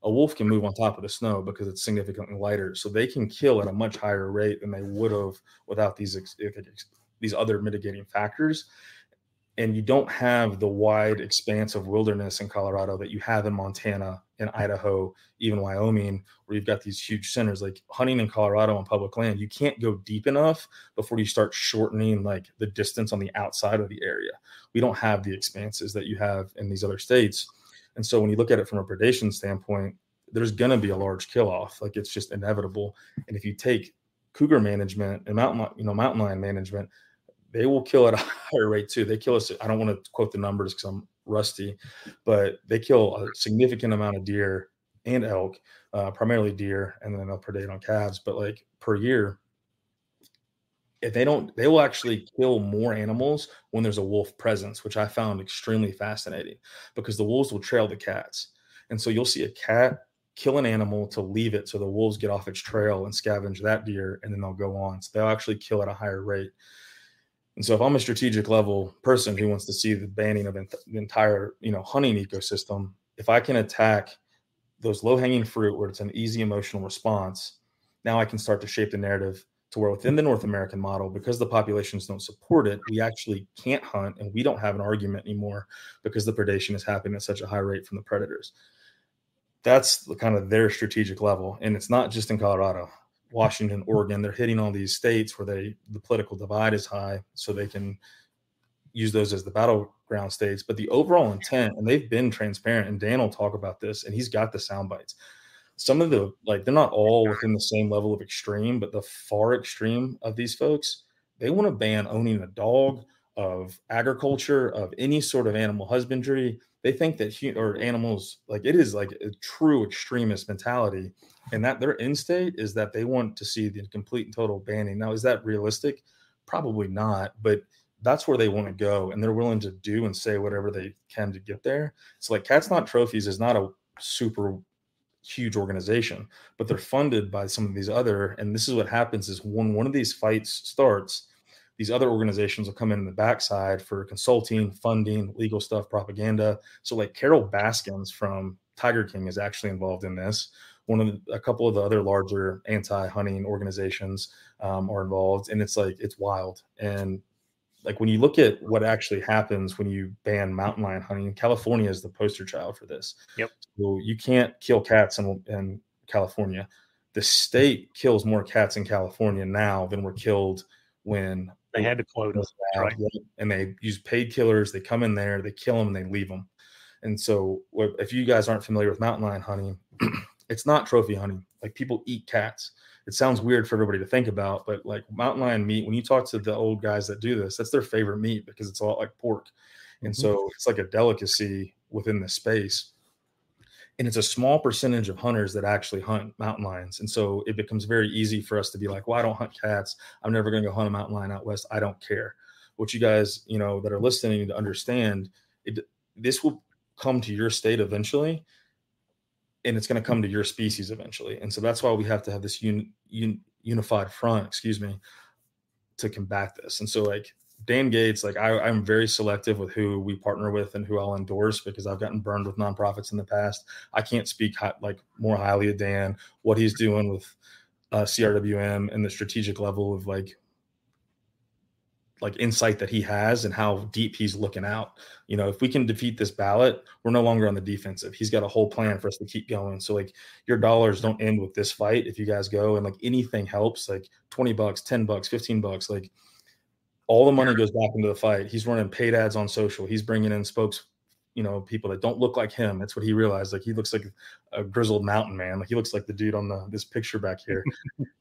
a wolf can move on top of the snow because it's significantly lighter. So they can kill at a much higher rate than they would have without these other mitigating factors. And you don't have the wide expanse of wilderness in Colorado that you have in Montana and Idaho, even Wyoming, where you've got these huge centers. Like hunting in Colorado on public land, you can't go deep enough before you start shortening like the distance on the outside of the area. We don't have the expanses that you have in these other states. And so when you look at it from a predation standpoint, there's going to be a large kill off. Like it's just inevitable. And if you take cougar management and mountain lion management, they will kill at a higher rate too. They kill us. I don't want to quote the numbers because I'm rusty, but they kill a significant amount of deer and elk, primarily deer, and then they'll predate on calves. But like per year, if they will actually kill more animals when there's a wolf presence, which I found extremely fascinating because the wolves will trail the cats. And so you'll see a cat kill an animal to leave it so the wolves get off its trail and scavenge that deer, and then they'll go on. So they'll actually kill at a higher rate. And so if I'm a strategic level person who wants to see the banning of the entire, hunting ecosystem, if I can attack those low-hanging fruit where it's an easy emotional response, now I can start to shape the narrative to where within the North American model, because the populations don't support it, we actually can't hunt and we don't have an argument anymore because the predation is happening at such a high rate from the predators. That's kind of their strategic level. And it's not just in Colorado. Washington, Oregon, they're hitting all these states where the political divide is high, so they can use those as the battleground states. But the overall intent, and they've been transparent, and Dan will talk about this, and he's got the sound bites. Some of they're not all within the same level of extreme, but the far extreme of these folks, they want to ban owning a dog, of agriculture, of any sort of animal husbandry. They think that animals, like it is like a true extremist mentality, and that their end state is that they want to see the complete and total banning. Now, is that realistic? Probably not, but that's where they want to go, and they're willing to do and say whatever they can to get there. So like Cats Not Trophies is not a super huge organization, but they're funded by some of these other, and this is what happens is when one of these fights starts, these other organizations will come in the backside for consulting, funding, legal stuff, propaganda. So like Carol Baskins from Tiger King is actually involved in this. A couple of the other larger anti-hunting organizations are involved, and it's wild. And like when you look at what actually happens when you ban mountain lion hunting, California is the poster child for this. Yep. So you can't kill cats in California. The state kills more cats in California now than were killed when they had to quota. Right. And they use paid killers. They come in there, they kill them, and they leave them. And so if you guys aren't familiar with mountain lion hunting, it's not trophy hunting. Like people eat cats. It sounds weird for everybody to think about, but like mountain lion meat, when you talk to the old guys that do this, that's their favorite meat because it's a lot like pork. And so it's like a delicacy within the space. And it's a small percentage of hunters that actually hunt mountain lions. And so it becomes very easy for us to be like, well, I don't hunt cats. I'm never going to go hunt a mountain lion out west. I don't care. What you guys, that are listening need to understand, this will come to your state eventually, and it's going to come to your species eventually. And so that's why we have to have this unified front, to combat this. And so like Dan Gates, like I'm very selective with who we partner with and who I'll endorse because I've gotten burned with nonprofits in the past. I can't speak more highly of Dan, what he's doing with CRWM and the strategic level of like insight that he has and how deep he's looking out. If we can defeat this ballot, we're no longer on the defensive. He's got a whole plan for us to keep going. So like your dollars don't end with this fight. If you guys go and like anything helps, like $20, $10, $15, like All the money goes back into the fight. He's running paid ads on social. He's bringing in people that don't look like him. That's what he realized. Like, he looks like a grizzled mountain man. Like, he looks like the dude on this picture back here.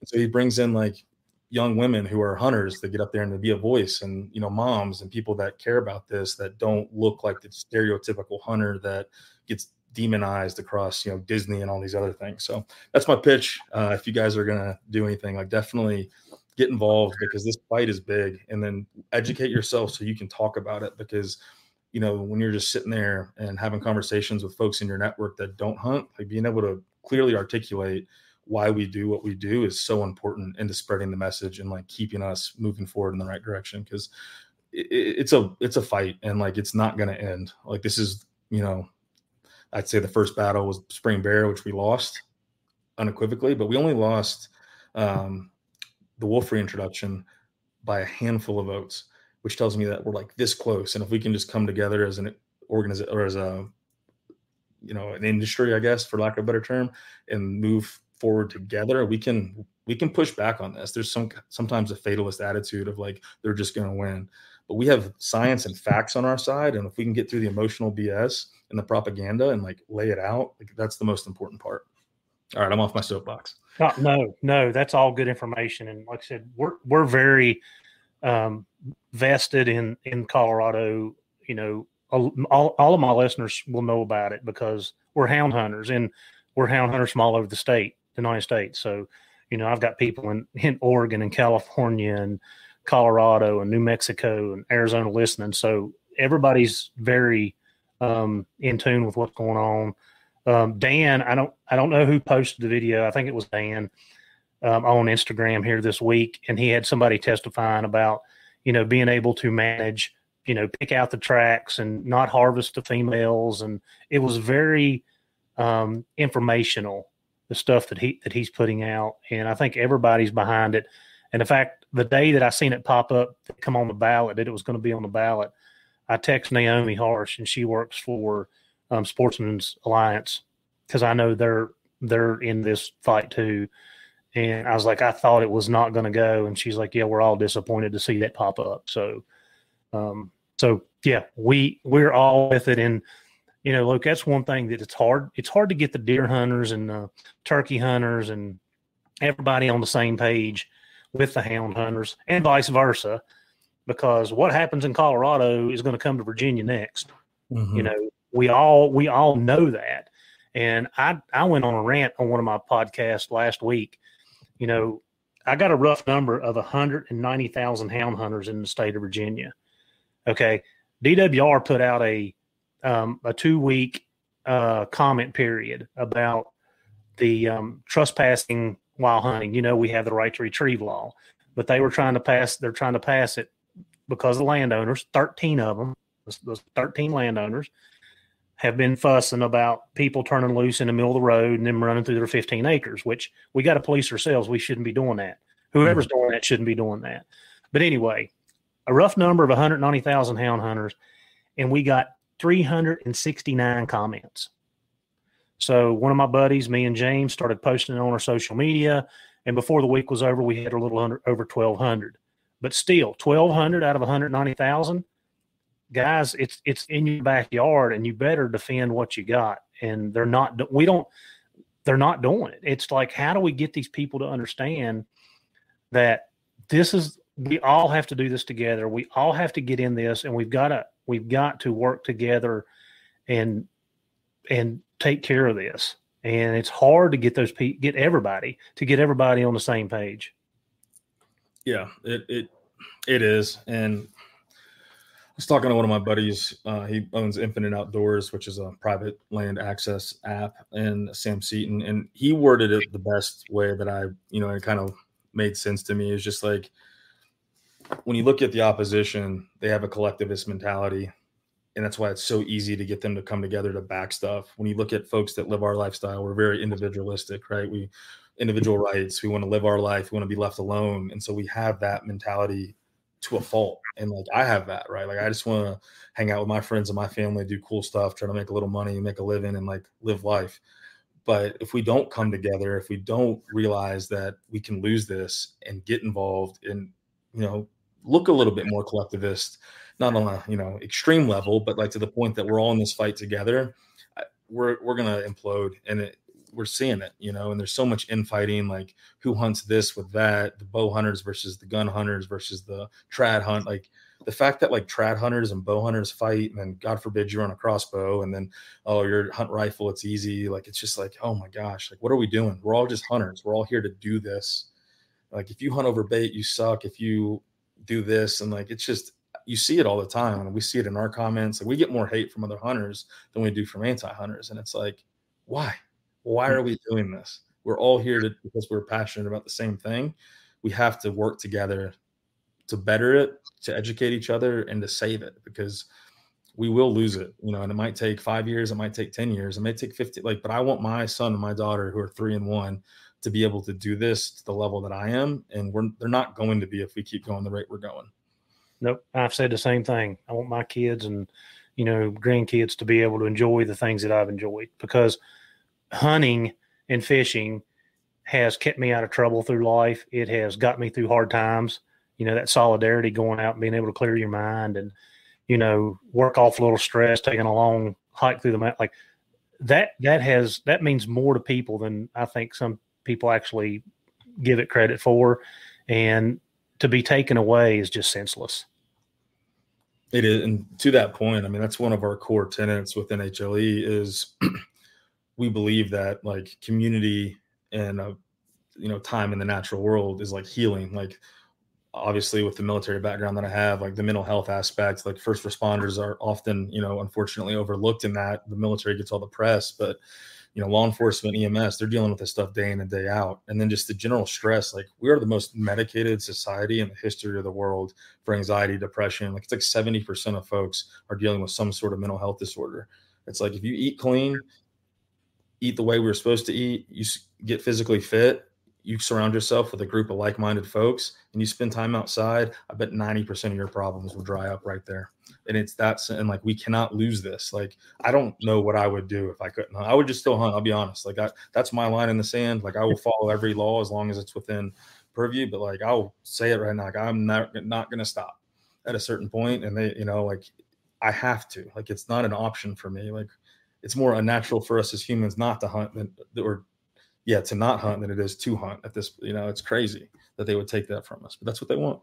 So he brings in like young women who are hunters that get up there and to be a voice, and moms and people that care about this, that don't look like the stereotypical hunter that gets demonized across Disney and all these other things. So that's my pitch. If you guys are gonna do anything, like, definitely get involved, because this fight is big, and then educate yourself so you can talk about it, because when you're just sitting there and having conversations with folks in your network that don't hunt, like, being able to clearly articulate why we do what we do is so important into spreading the message and like keeping us moving forward in the right direction. Because it's a fight, and like, it's not going to end. Like, this is, I'd say the first battle was Spring Bear, which we lost unequivocally, but we only lost the wolf reintroduction by a handful of votes, which tells me that we're like this close. And if we can just come together as an organization, or as an industry, I guess, for lack of a better term, and move forward together, we can push back on this. There's sometimes a fatalist attitude of like, they're just going to win, but we have science and facts on our side. And if we can get through the emotional BS and the propaganda and like lay it out, like, that's the most important part. All right, I'm off my soapbox. No, that's all good information. And like I said, we're very vested in Colorado. All of my listeners will know about it because we're hound hunters, and we're hound hunters from all over the United States. So, I've got people in Oregon and California and Colorado and New Mexico and Arizona listening. So everybody's very in tune with what's going on. Dan, I don't know who posted the video. I think it was Dan on Instagram here this week, and he had somebody testifying about being able to manage, pick out the tracks and not harvest the females, and it was very informational, the stuff that he's putting out, and I think everybody's behind it. And in fact, the day that I seen it pop up, come on the ballot, that it was going to be on the ballot, I text Naomi Harsh, and she works for Sportsman's Alliance, because I know they're in this fight too. And I was like, I thought it was not going to go. And she's like, yeah, we're all disappointed to see that pop up. So yeah, we're all with it. And, look, that's one thing that it's hard to get the deer hunters and turkey hunters and everybody on the same page with the hound hunters, and vice versa, because what happens in Colorado is going to come to Virginia next. Mm-hmm. We all know that. And I went on a rant on one of my podcasts last week. I got a rough number of 190,000 hound hunters in the state of Virginia. Okay. DWR put out a 2-week comment period about the trespassing while hunting. We have the right to retrieve law, but they're trying to pass it because the landowners, 13 of them, those 13 landowners, have been fussing about people turning loose in the middle of the road and then running through their 15 acres, which we got to police ourselves. We shouldn't be doing that. Whoever's doing that shouldn't be doing that. But anyway, a rough number of 190,000 hound hunters, and we got 369 comments. So one of my buddies, me and James, started posting it on our social media, and before the week was over, we had a little over 1,200. But still, 1,200 out of 190,000. Guys, it's in your backyard, and you better defend what you got. And they're not doing it. It's like, how do we get these people to understand that we all have to do this together. We all have to get in this, and we've got to work together and take care of this. And it's hard to get everybody on the same page. Yeah, it is. And I was talking to one of my buddies. He owns Infinite Outdoors, which is a private land access app, and Sam Seaton. And he worded it the best way that it kind of made sense to me. Is just like, when you look at the opposition, they have a collectivist mentality. And that's why it's so easy to get them to come together to back stuff. When you look at folks that live our lifestyle, we're very individualistic, right? Individual rights. We want to live our life. We want to be left alone. And so we have that mentality to a fault. And like, I have that, right? Like, I just want to hang out with my friends and my family, do cool stuff, try to make a little money, make a living, and like live life. But if we don't come together, if we don't realize that we can lose this and get involved in, look a little bit more collectivist, not on a, you know, extreme level, but like to the point that we're all in this fight together, we're going to implode. And we're seeing it, you know, and there's so much infighting, like who hunts this with that, the bow hunters versus the gun hunters versus the trad hunt. Like the fact that like trad hunters and bow hunters fight, and then God forbid you run a crossbow, and then, oh, your hunt rifle, it's easy. Like, it's just like, oh my gosh, like, what are we doing? We're all just hunters. We're all here to do this. Like, if you hunt over bait, you suck. If you do this, and like, it's just, you see it all the time. And we see it in our comments. Like, we get more hate from other hunters than we do from anti-hunters. And it's like, why are we doing this? We're all here because we're passionate about the same thing. We have to work together to better it, to educate each other, and to save it, because we will lose it, you know, and it might take 5 years. It might take 10 years. It may take 50. Like, but I want my son and my daughter, who are 3 and 1, to be able to do this to the level that I am. And they're not going to be if we keep going the rate we're going. Nope. I've said the same thing. I want my kids and, you know, grandkids to be able to enjoy the things that I've enjoyed, because hunting and fishing has kept me out of trouble through life. It has got me through hard times. You know, that solidarity, going out and being able to clear your mind and, you know, work off a little stress, taking a long hike through the mountain. Like that means more to people than I think some people actually give it credit for. And to be taken away is just senseless. It is. And to that point, I mean, that's one of our core tenets within HLE is we believe that like community and, you know, time in the natural world is like healing. Like, obviously with the military background that I have, like the mental health aspects, like first responders are often, you know, unfortunately overlooked in that. The military gets all the press, but, you know, law enforcement, EMS, they're dealing with this stuff day in and day out. And then just the general stress, like we are the most medicated society in the history of the world for anxiety, depression. Like it's like 70% of folks are dealing with some sort of mental health disorder. It's like, if you eat clean, eat the way we were supposed to eat, you get physically fit, you surround yourself with a group of like-minded folks, and you spend time outside, I bet 90% of your problems will dry up right there. And it's that, and like, we cannot lose this. Like, I don't know what I would do if I couldn't hunt. I would just still hunt. I'll be honest. Like that's my line in the sand. Like I will follow every law as long as it's within purview, but like, I'll say it right now. Like I'm not going to stop at a certain point. And they, you know, like I have to, like, it's not an option for me. Like it's more unnatural for us as humans not to hunt to not hunt than it is to hunt at this, you know, it's crazy that they would take that from us, but that's what they want.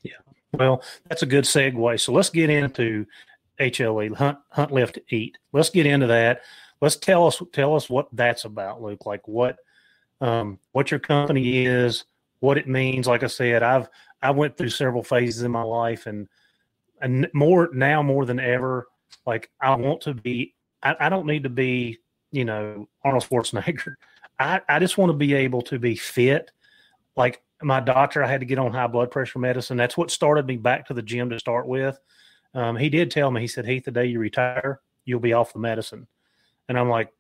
Yeah. Well, that's a good segue. So let's get into HLE, hunt, lift, eat. Let's get into that. Let's tell us what that's about, Luke, like what your company is, what it means. Like I said, I went through several phases in my life, and more than ever, like I want to be, I don't need to be, you know, Arnold Schwarzenegger. I just want to be able to be fit. Like my doctor, I had to get on high blood pressure medicine. That's what started me back to the gym to start with. He did tell me, he said, Heath, the day you retire, you'll be off the medicine. And I'm like,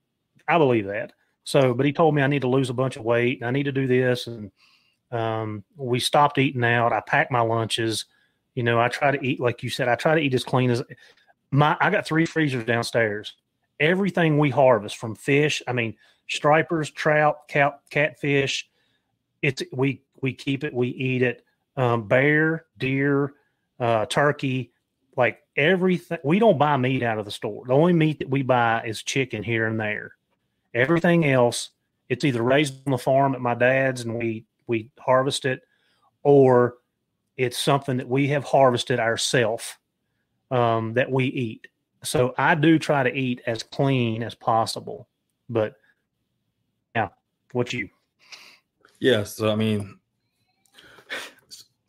I believe that. So, but he told me I need to lose a bunch of weight and I need to do this. And we stopped eating out. I packed my lunches. You know, I try to eat, like you said, I try to eat as clean as I got 3 freezers downstairs. Everything we harvest from fish, I mean, stripers, trout, catfish, we keep it, we eat it. Bear, deer, turkey, like everything. We don't buy meat out of the store. The only meat that we buy is chicken here and there. Everything else, it's either raised on the farm at my dad's and we harvest it, or it's something that we have harvested ourselves that we eat. So I do try to eat as clean as possible. But yeah, what you? Yeah. So, I mean,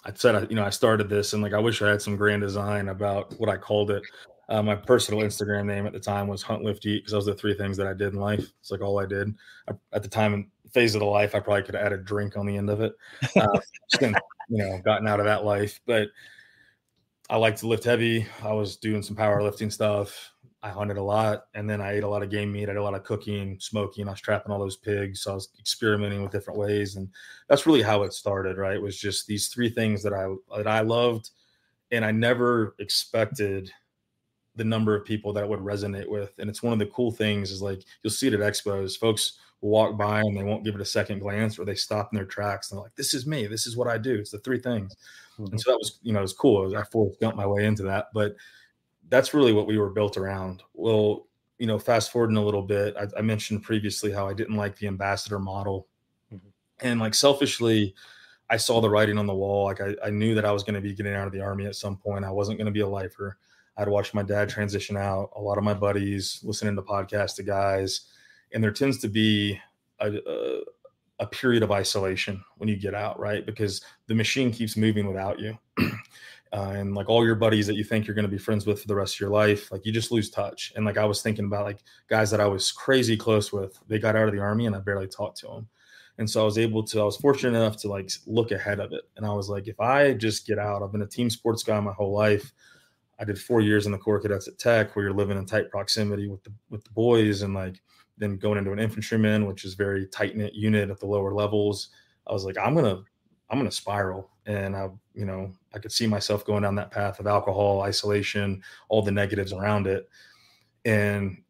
I said, I started this, and like, I wish I had some grand design about what I called it. My personal Instagram name at the time was Huntlifteat, because those are the 3 things that I did in life. It's like all I did at the time and phase of the life. I probably could have added drink on the end of it. Since, gotten out of that life, but I like to lift heavy. I was doing some powerlifting stuff. I hunted a lot, and then I ate a lot of game meat. I did a lot of cooking, smoking. I was trapping all those pigs. So I was experimenting with different ways, and that's really how it started. Right? It was just these 3 things that I loved, and I never expected the number of people that it would resonate with. And it's one of the cool things is, like, you'll see it at expos. Folks will walk by and they won't give it a second glance, or they stop in their tracks and they're like, this is me. This is what I do. It's the three things. And so that was, it was cool. I Forrest Gump my way into that, but that's really what we were built around. Well, fast forwarding a little bit, I mentioned previously how I didn't like the ambassador model. And like selfishly, I saw the writing on the wall. Like I knew that I was going to be getting out of the Army at some point. I wasn't going to be a lifer. I'd watched my dad transition out, a lot of my buddies listening to podcasts to guys. And there tends to be a period of isolation when you get out, right? Because the machine keeps moving without you. And like all your buddies that you think you're going to be friends with for the rest of your life, like you just lose touch. And like I was thinking about like guys that I was crazy close with, they got out of the Army and I barely talked to them. And so I was fortunate enough to like look ahead of it. And I was like, if I just get out, I've been a team sports guy my whole life. I did 4 years in the Corps Cadets at Tech, where you're living in tight proximity with the boys, and like then going into an infantryman, which is very tight knit unit at the lower levels. I was like, I'm gonna spiral, and I could see myself going down that path of alcohol, isolation, all the negatives around it, and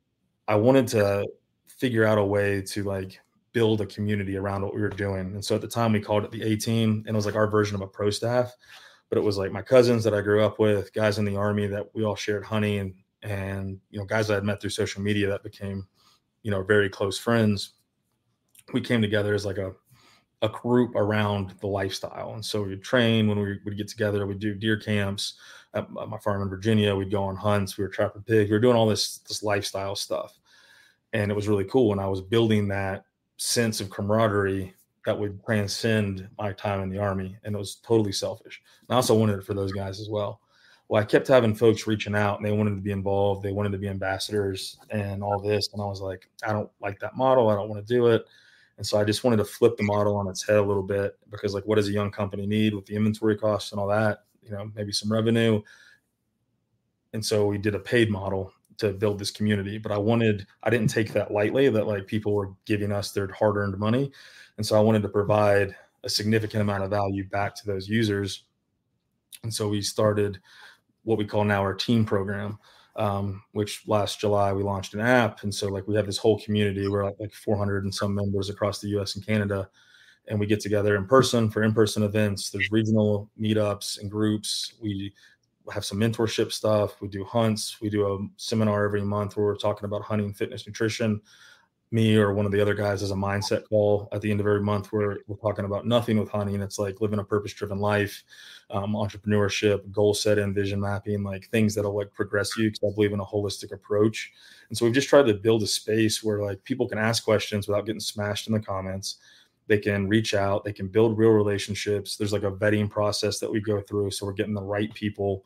I wanted to figure out a way to like build a community around what we were doing. And so at the time we called it the A-Team, and it was like our version of a pro staff. But it was like my cousins that I grew up with, guys in the Army that we all shared hunting, and guys I had met through social media that became, very close friends. We came together as like a group around the lifestyle. And so we'd train when we would get together. We'd do deer camps at my farm in Virginia. We'd go on hunts. We were trapping pigs. We were doing all this lifestyle stuff. And it was really cool when I was building that sense of camaraderie that would transcend my time in the Army. And it was totally selfish. And I also wanted it for those guys as well. Well, I kept having folks reaching out and they wanted to be involved. They wanted to be ambassadors and all this. And I was like, I don't like that model. I don't want to do it. And so I just wanted to flip the model on its head a little bit, because like, what does a young company need with the inventory costs and all that, maybe some revenue. And so we did a paid model to build this community, but I didn't take that lightly, that like people were giving us their hard-earned money. And so I wanted to provide a significant amount of value back to those users. And so we started what we call now our team program, which last July we launched an app. And so like we have this whole community. We're like 400 and some members across the US and Canada. And we get together in person for in-person events. There's regional meetups and groups. We have some mentorship stuff. We do hunts. We do a seminar every month where we're talking about hunting, fitness, nutrition. Me or one of the other guys has a mindset call at the end of every month where we're talking about nothing with hunting. It's like living a purpose-driven life, entrepreneurship, goal setting, vision mapping, like things that'll like progress you, because I believe in a holistic approach. And so we've just tried to build a space where like people can ask questions without getting smashed in the comments. They can reach out, they can build real relationships. There's like a vetting process that we go through, so we're getting the right people.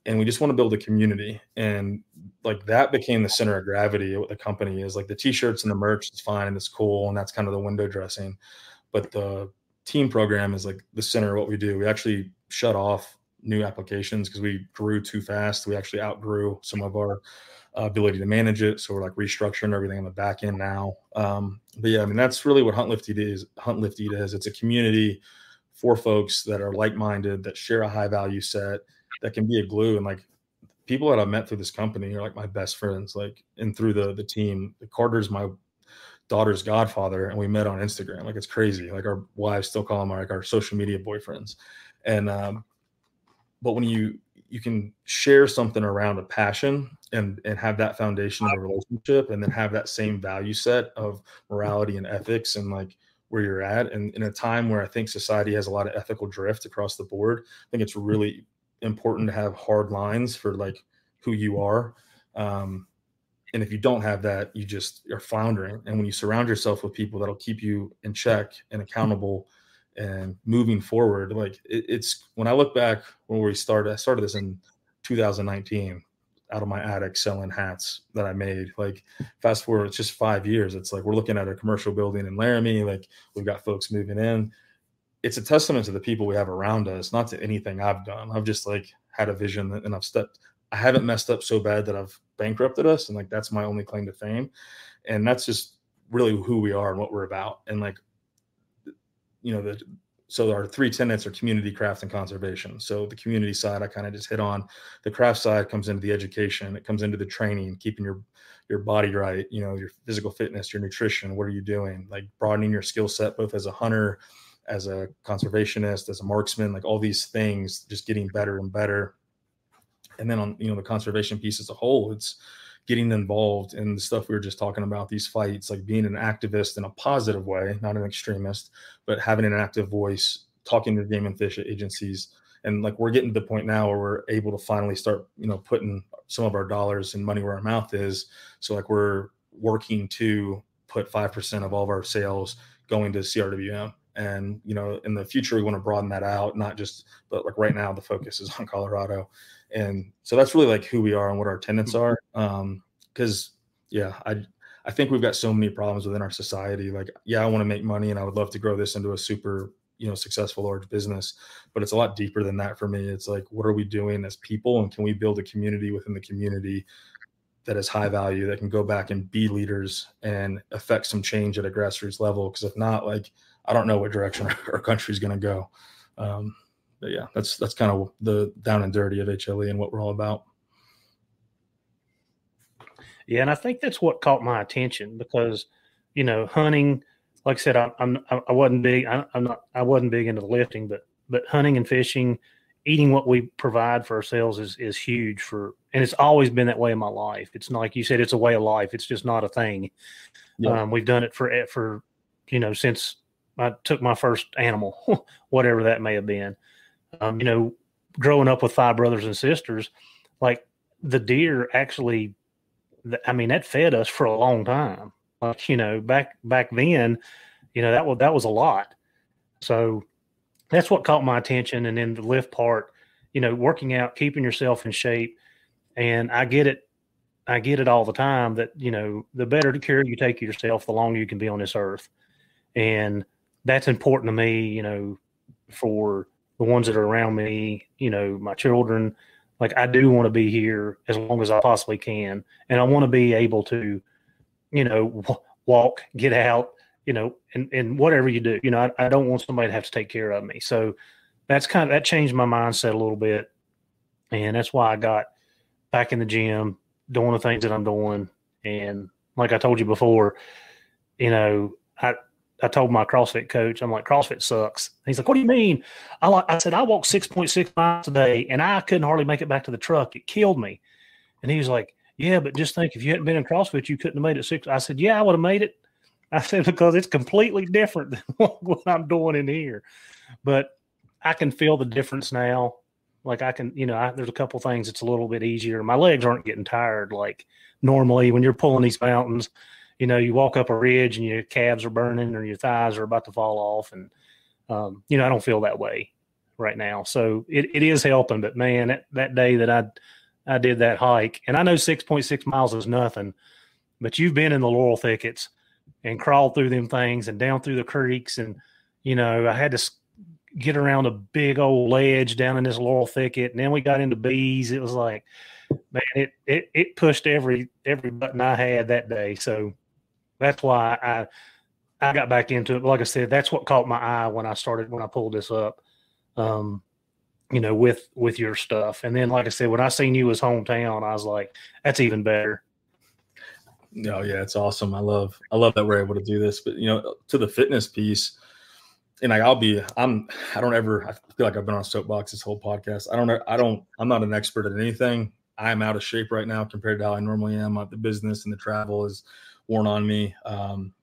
And we just want to build a community. And like that became the center of gravity of what the company is. Like the t-shirts and the merch is fine and it's cool, and that's kind of the window dressing. But the team program is like the center of what we do. We actually shut off new applications because we grew too fast. We actually outgrew some of our ability to manage it. So we're like restructuring everything on the back end now. But yeah, I mean, that's really what Huntlifteat is. It's a community for folks that are like-minded, that share a high value set, that can be a glue. And like people that I've met through this company are like my best friends, like, and through the team. Carter's my daughter's godfather, and we met on Instagram. Like it's crazy. Like our wives still call them our social media boyfriends. And but when you can share something around a passion and have that foundation of a relationship, and then have that same value set of morality and ethics and like where you're at, and in a time where I think society has a lot of ethical drift across the board, I think it's really important to have hard lines for like who you are. And if you don't have that, you just are floundering. And when you surround yourself with people that'll keep you in check and accountable and moving forward, like it's when I look back when I started this in 2019 out of my attic selling hats that I made. Like fast forward, it's just 5 years. It's like we're looking at a commercial building in Laramie. Like we've got folks moving in. It's a testament to the people we have around us, not to anything I've done. I've just like had a vision and I haven't messed up so bad that I've bankrupted us. And like, that's my only claim to fame. And that's just really who we are and what we're about. And like, So our 3 tenets are community, craft, and conservation. So the community side, I kind of just hit on. The craft side comes into the education. It comes into the training, keeping your body right, your physical fitness, your nutrition. What are you doing? Like broadening your skill set, both as a hunter, as a conservationist, as a marksman, like all these things, just getting better and better. And then on, the conservation piece as a whole, it's getting involved in the stuff we were just talking about, these fights, like being an activist in a positive way, not an extremist, but having an active voice, talking to game and fish agencies. And like, we're getting to the point now where we're able to finally start, putting some of our dollars and money where our mouth is. So like, we're working to put 5% of all of our sales going to CRWM. And, in the future, we want to broaden that out, but like right now, the focus is on Colorado. And so that's really like who we are and what our tenets are. Cause I think we've got so many problems within our society. Like, I want to make money and I would love to grow this into a super, successful large business, but it's a lot deeper than that for me. It's like, what are we doing as people? And can we build a community within the community that is high value, that can go back and be leaders and affect some change at a grassroots level? Because if not, like, I don't know what direction our country is going to go. But yeah, that's kind of the down and dirty of HLE and what we're all about. Yeah, and I think that's what caught my attention because, hunting. Like I said, I wasn't big. I wasn't big into the lifting, but hunting and fishing, eating what we provide for ourselves is huge and it's always been that way in my life. It's not like you said, it's a way of life. It's just not a thing. Yeah. We've done it for since I took my first animal, whatever that may have been. Growing up with 5 brothers and sisters, like the deer actually, that fed us for a long time. Like, back then, that was a lot. So that's what caught my attention. And then the lift part, working out, keeping yourself in shape. And I get it all the time that, the better care you take of yourself, the longer you can be on this earth. And that's important to me, for the ones that are around me, my children. Like, I do want to be here as long as I possibly can. And I want to be able to, walk, get out, and whatever you do, I don't want somebody to have to take care of me. So that changed my mindset a little bit. And that's why I got back in the gym, doing the things that I'm doing. And like I told you before, I told my CrossFit coach, I'm like, CrossFit sucks. He's like, what do you mean? I said, I walked 6.6 miles a day and I couldn't hardly make it back to the truck. It killed me. And he was like, yeah, but just think, if you hadn't been in CrossFit, you couldn't have made it 6. I said, yeah, I would have made it. I said, because it's completely different than what I'm doing in here. But I can feel the difference now. Like, I can, there's a couple things that's a little bit easier. My legs aren't getting tired like normally when you're pulling these mountains. You walk up a ridge and your calves are burning or your thighs are about to fall off. And, I don't feel that way right now. So it is helping. But, man, that day that I did that hike, and I know 6.6 miles is nothing, but you've been in the laurel thickets and crawled through them things and down through the creeks. And, I had to get around a big old ledge down in this laurel thicket. And then we got into bees. It was like, man, it pushed every button I had that day. So that's why I got back into it. But like I said, that's what caught my eye when I pulled this up, with your stuff. And then, like I said, when I seen you as hometown, I was like, that's even better. No, yeah, it's awesome. I love that we're able to do this. But, to the fitness piece, and I feel like I've been on a soapbox this whole podcast. I'm not an expert at anything. I'm out of shape right now compared to how I normally am. The business and the travel is worn on me.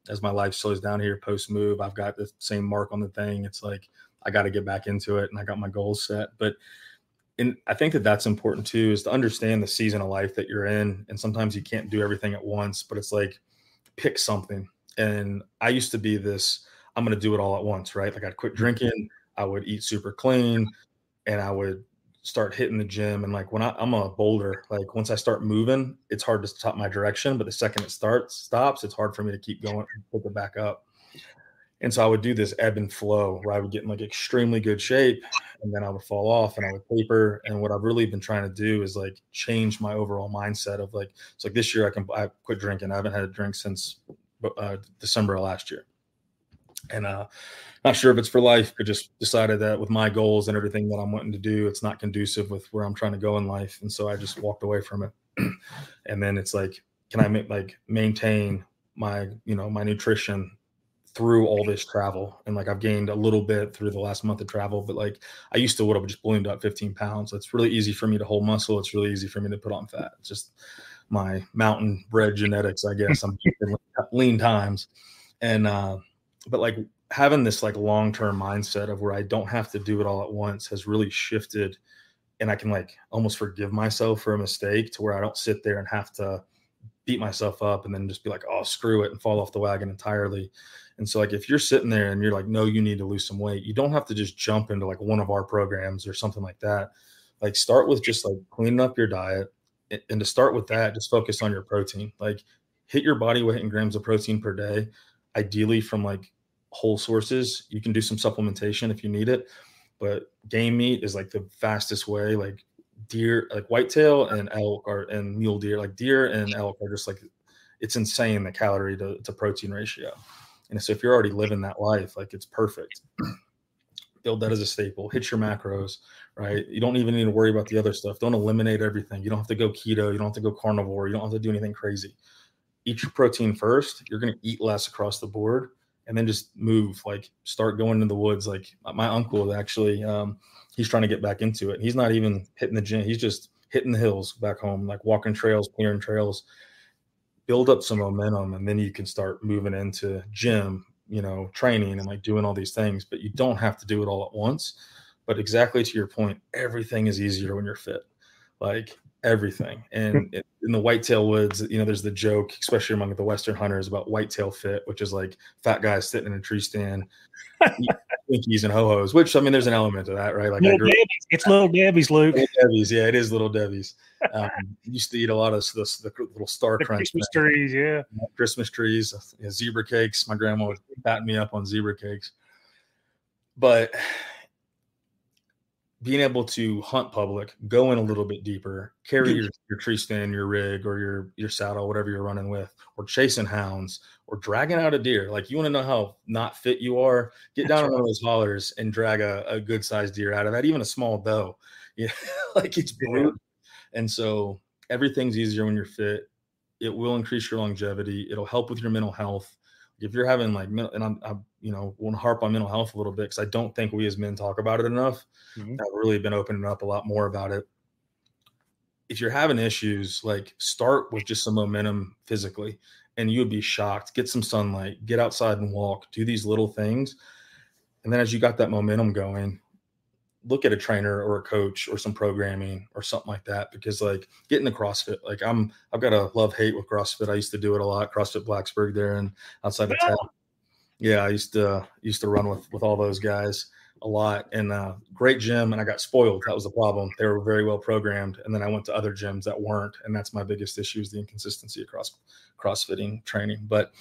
As my life slows down here post move, I've got the same mark on the thing. It's like, I got to get back into it, and I got my goals set. And I think that's important too, is to understand the season of life that you're in. And sometimes you can't do everything at once, but it's like, pick something. And I used to be this, I'm going to do it all at once, right? Like, I'd quit drinking, I would eat super clean, and I would start hitting the gym. And like, when I'm a boulder, like, once I start moving, it's hard to stop my direction, but the second it stops, it's hard for me to keep going and pick it back up. And so I would do this ebb and flow where I would get in like extremely good shape, and then I would fall off and I would taper. And what I've really been trying to do is like change my overall mindset of like, it's like this year I quit drinking. I haven't had a drink since December of last year. And not sure if it's for life, but just decided that with my goals and everything that I'm wanting to do, it's not conducive with where I'm trying to go in life. And so I just walked away from it. And then it's like, can I maintain my, my nutrition through all this travel? And like, I've gained a little bit through the last month of travel, but like I used to would have just ballooned up 15 pounds. So it's really easy for me to hold muscle. It's really easy for me to put on fat. It's just my mountain bred genetics, I guess. I'm lean times. And, but like having this like long-term mindset of where I don't have to do it all at once has really shifted, and I can like almost forgive myself for a mistake to where I don't sit there and have to beat myself up and then just be like, oh, screw it, and fall off the wagon entirely. And so like, if you're sitting there and you're like, no, you need to lose some weight, you don't have to just jump into like one of our programs or something like that. Like start with just like cleaning up your diet. And to start with that, just focus on your protein, like hit your body weight in grams of protein per day, ideally from like whole sources. You can do some supplementation if you need it, but game meat is like the fastest way. Like deer, like whitetail and elk and mule deer, like deer and elk are just like, it's insane the calorie to protein ratio. And so if you're already living that life, like it's perfect. Build that as a staple, hit your macros, right? You don't even need to worry about the other stuff. Don't eliminate everything. You don't have to go keto. You don't have to go carnivore. You don't have to do anything crazy. Eat your protein first. You're going to eat less across the board, and then just move, like start going in the woods. Like my uncle actually, he's trying to get back into it. He's not even hitting the gym. He's just hitting the hills back home, like walking trails, clearing trails, build up some momentum. And then you can start moving into gym, training and like doing all these things, but you don't have to do it all at once. But exactly to your point, everything is easier when you're fit, like everything. And in the whitetail woods, there's the joke, especially among the Western hunters, about whitetail fit, which is like fat guys sitting in a tree stand, Twinkies and ho-hos, which, I mean, there's an element to that, right? Like it's Little Debbie's, Luke. Little Debbie's, yeah, it is Little Debbie's. Used to eat a lot of the little Star Crunch. Christmas trees, yeah. Christmas trees, zebra cakes. My grandma would batten me up on zebra cakes. But being able to hunt public, go in a little bit deeper, carry your tree stand, your rig, or your saddle, whatever you're running with, or chasing hounds, or dragging out a deer. Like, you want to know how not fit you are? Get down on one of those hollers and drag a good sized deer out of that, even a small doe. Yeah, like it's brutal. And so everything's easier when you're fit. It will increase your longevity. It'll help with your mental health. If you're having like, and I want to harp on mental health a little bit, because I don't think we as men talk about it enough. Mm-hmm. I've really been opening up a lot more about it. If you're having issues, like start with just some momentum physically, and you would be shocked. Get some sunlight, get outside and walk, do these little things. And then as you got that momentum going, look at a trainer or a coach or some programming or something like that, because like getting the CrossFit, like I've got a love-hate with CrossFit. I used to do it a lot. CrossFit Blacksburg there and outside the town. Yeah, I used to run with all those guys a lot, and great gym. And I got spoiled. That was the problem. They were very well programmed. And then I went to other gyms that weren't. And that's my biggest issue, is the inconsistency across CrossFitting training. But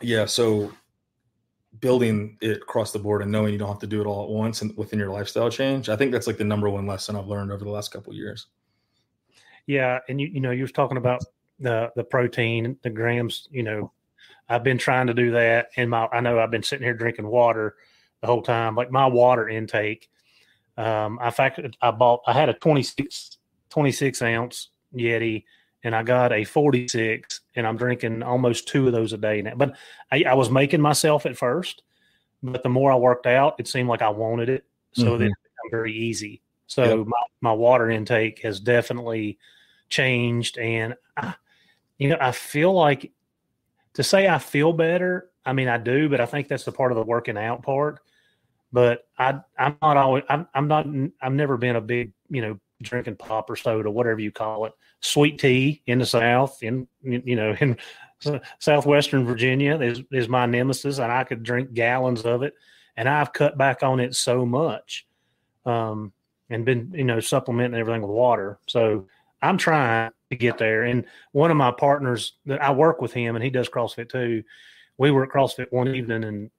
yeah, so building it across the board and knowing you don't have to do it all at once and within your lifestyle change, I think that's like the number one lesson I've learned over the last couple of years. Yeah. And you were talking about the protein, the grams, I've been trying to do that. And I know I've been sitting here drinking water the whole time. Like my water intake, I had a 26 ounce Yeti, and I got a 46, and I'm drinking almost 2 of those a day now. But I was making myself at first, but the more I worked out, it seemed like I wanted it. So that it became very easy. So my water intake has definitely changed. And I feel like, to say I feel better, I mean, I do, but I think that's the part of the working out part. But I've never been a big, drinking pop or soda, whatever you call it. Sweet tea in the South, in Southwestern Virginia is my nemesis, and I could drink gallons of it. And I've cut back on it so much, and been, supplementing everything with water. So I'm trying to get there. And one of my partners that I work with him, and he does CrossFit too. We were at CrossFit one evening, and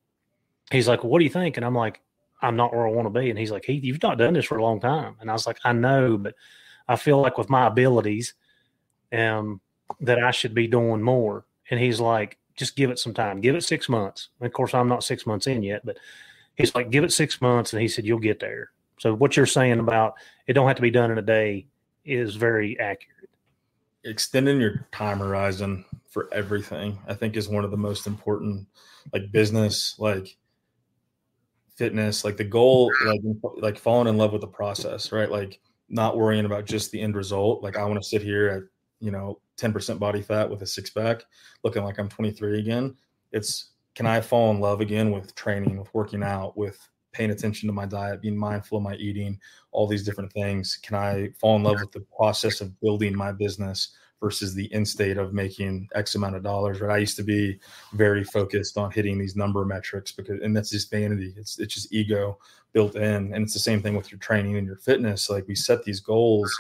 he's like, well, what do you think? And I'm like, I'm not where I want to be. And he's like, Heath, you've not done this for a long time. And I was like, I know, but I feel like with my abilities, that I should be doing more. And he's like, just give it some time. Give it 6 months. And of course, I'm not 6 months in yet, but he's like, give it 6 months. And he said, you'll get there. So what you're saying about it don't have to be done in a day is very accurate. Extending your time horizon for everything, I think, is one of the most important, like business, like fitness, like the goal, like falling in love with the process, right? Like not worrying about just the end result. Like I want to sit here at, 10% body fat with a six pack looking like I'm 23 again. It's, can I fall in love again with training, with working out, with paying attention to my diet, being mindful of my eating, all these different things? Can I fall in love with the process of building my business versus the end state of making X amount of dollars, right? I used to be very focused on hitting these number metrics and that's just vanity. It's just ego built in. And it's the same thing with your training and your fitness. Like we set these goals,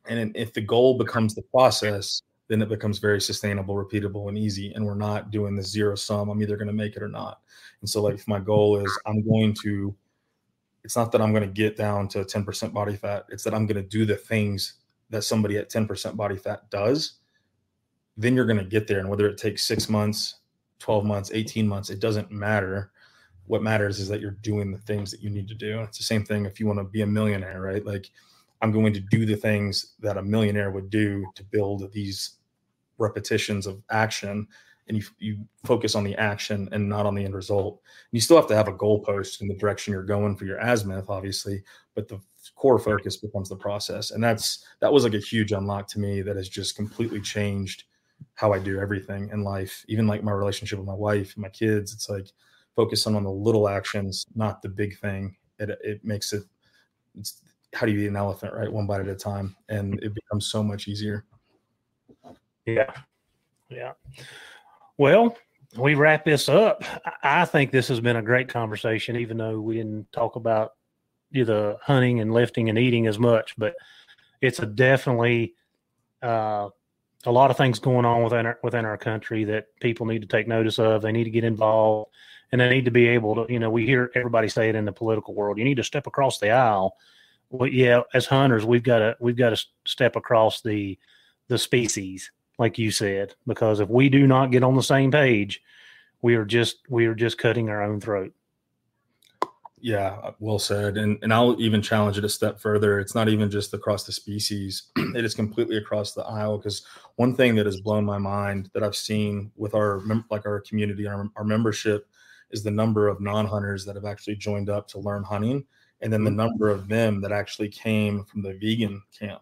and if the goal becomes the process, then it becomes very sustainable, repeatable, and easy. And we're not doing the zero sum. I'm either going to make it or not. And so like if my goal is it's not that I'm going to get down to 10% body fat. It's that I'm going to do the things that somebody at 10% body fat does. Then you're going to get there. And whether it takes 6 months, 12 months, 18 months, it doesn't matter. What matters is that you're doing the things that you need to do. It's the same thing if you want to be a millionaire, right? Like I'm going to do the things that a millionaire would do to build these repetitions of action. And you focus on the action and not on the end result. You still have to have a goalpost in the direction you're going for your azimuth, obviously, but the core focus becomes the process. And that was like a huge unlock to me that has just completely changed how I do everything in life. Even like my relationship with my wife and my kids, it's like focusing on the little actions, not the big thing. It makes it's how do you eat an elephant, right? One bite at a time. And it becomes so much easier. Yeah. Yeah. Well, we wrap this up. I think this has been a great conversation, even though we didn't talk about the hunting and lifting and eating as much, but it's definitely a lot of things going on within our country that people need to take notice of. They need to get involved, and they need to be able to, we hear everybody say it in the political world, you need to step across the aisle. Well, yeah, as hunters, we've got to step across the species, like you said, because if we do not get on the same page, we are just cutting our own throat. Yeah, well said. And I'll even challenge it a step further. It's not even just across the species. It is completely across the aisle, because one thing that has blown my mind that I've seen with our community, our membership, is the number of non-hunters that have actually joined up to learn hunting. And then the number of them that actually came from the vegan camp.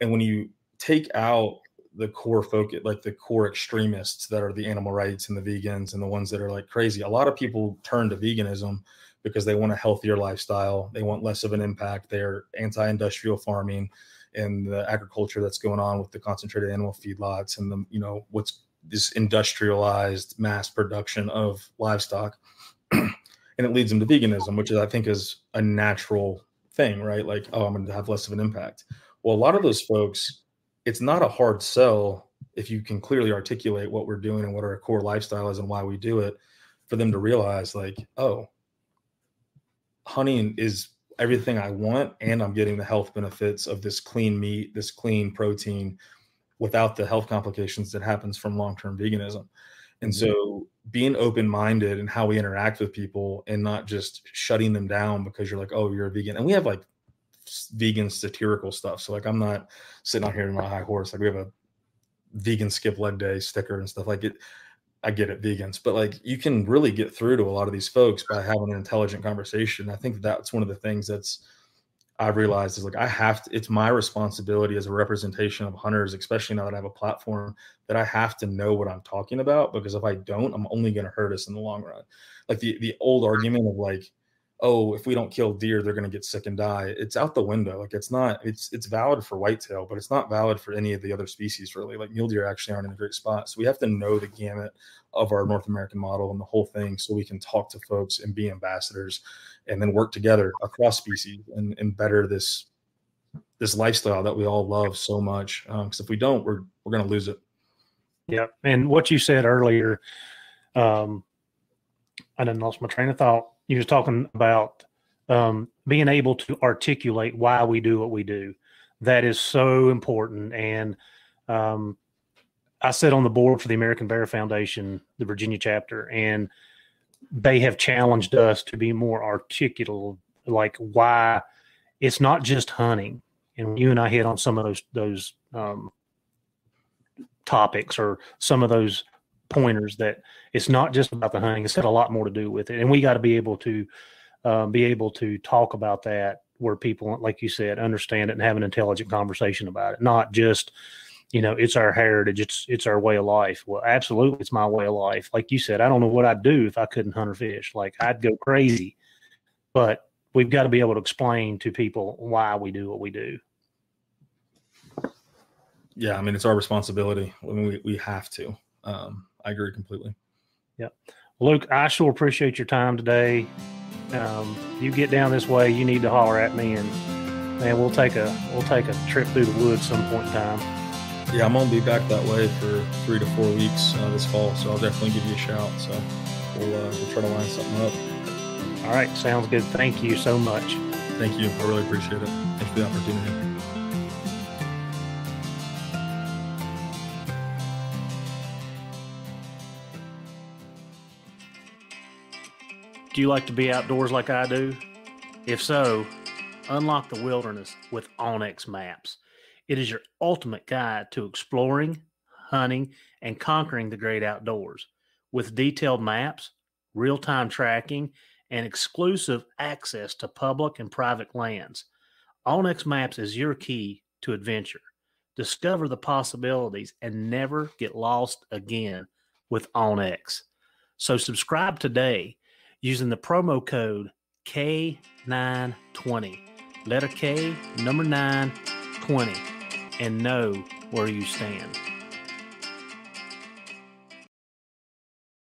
And when you take out the core focus, like the core extremists that are the animal rights and the vegans and the ones that are like crazy, a lot of people turn to veganism because they want a healthier lifestyle. They want less of an impact. They're anti-industrial farming and the agriculture that's going on with the concentrated animal feedlots and the, what's this industrialized mass production of livestock. And it leads them to veganism, which I think is a natural thing, right? Like, oh, I'm going to have less of an impact. Well, a lot of those folks, it's not a hard sell if you can clearly articulate what we're doing and what our core lifestyle is and why we do it, for them to realize like, oh, hunting is everything I want, and I'm getting the health benefits of this clean meat, this clean protein, without the health complications that happens from long-term veganism. And so being open-minded in how we interact with people and not just shutting them down because you're like, oh, you're a vegan. And we have like vegan satirical stuff. So like, I'm not sitting out here in my high horse. Like we have a vegan skip leg day sticker and stuff like it. I get it, vegans, but like you can really get through to a lot of these folks by having an intelligent conversation. I think that's one of the things I've realized is like, it's my responsibility as a representation of hunters, especially now that I have a platform, that I have to know what I'm talking about, because if I don't, I'm only going to hurt us in the long run. Like the old argument of like, oh, if we don't kill deer, they're going to get sick and die. It's out the window. Like it's valid for whitetail, but it's not valid for any of the other species really. Like mule deer actually aren't in a great spot. So we have to know the gamut of our North American model and the whole thing, so we can talk to folks and be ambassadors and then work together across species and better this lifestyle that we all love so much. Because if we don't, we're going to lose it. Yeah. And what you said earlier, I done lost my train of thought. You was talking about being able to articulate why we do what we do. That is so important. And I sit on the board for the American Bear Foundation, the Virginia chapter, and they have challenged us to be more articulate, like why it's not just hunting. And you and I hit on some of those topics or some of those pointers that it's not just about the hunting. It's got a lot more to do with it. And we got to be able to talk about that where people, like you said, understand it and have an intelligent conversation about it. Not just, it's our heritage. It's our way of life. Well, absolutely. It's my way of life. Like you said, I don't know what I'd do if I couldn't hunt or fish. Like I'd go crazy, but we've got to be able to explain to people why we do what we do. Yeah. I mean, it's our responsibility. I mean, we have to. I agree completely. Yep. Luke, I sure appreciate your time today. You get down this way, you need to holler at me, and man, we'll take a trip through the woods some point in time. Yeah, I'm gonna be back that way for 3 to 4 weeks this fall, so I'll definitely give you a shout. So we'll try to line something up. All right, sounds good. Thank you so much. Thank you. I really appreciate it. Thanks for the opportunity. Do you like to be outdoors like I do? If so, unlock the wilderness with onX Maps. It is your ultimate guide to exploring, hunting, and conquering the great outdoors. With detailed maps, real-time tracking, and exclusive access to public and private lands, onX Maps is your key to adventure. Discover the possibilities and never get lost again with onX. So subscribe today using the promo code K920, letter K, number 9, 20, and know where you stand.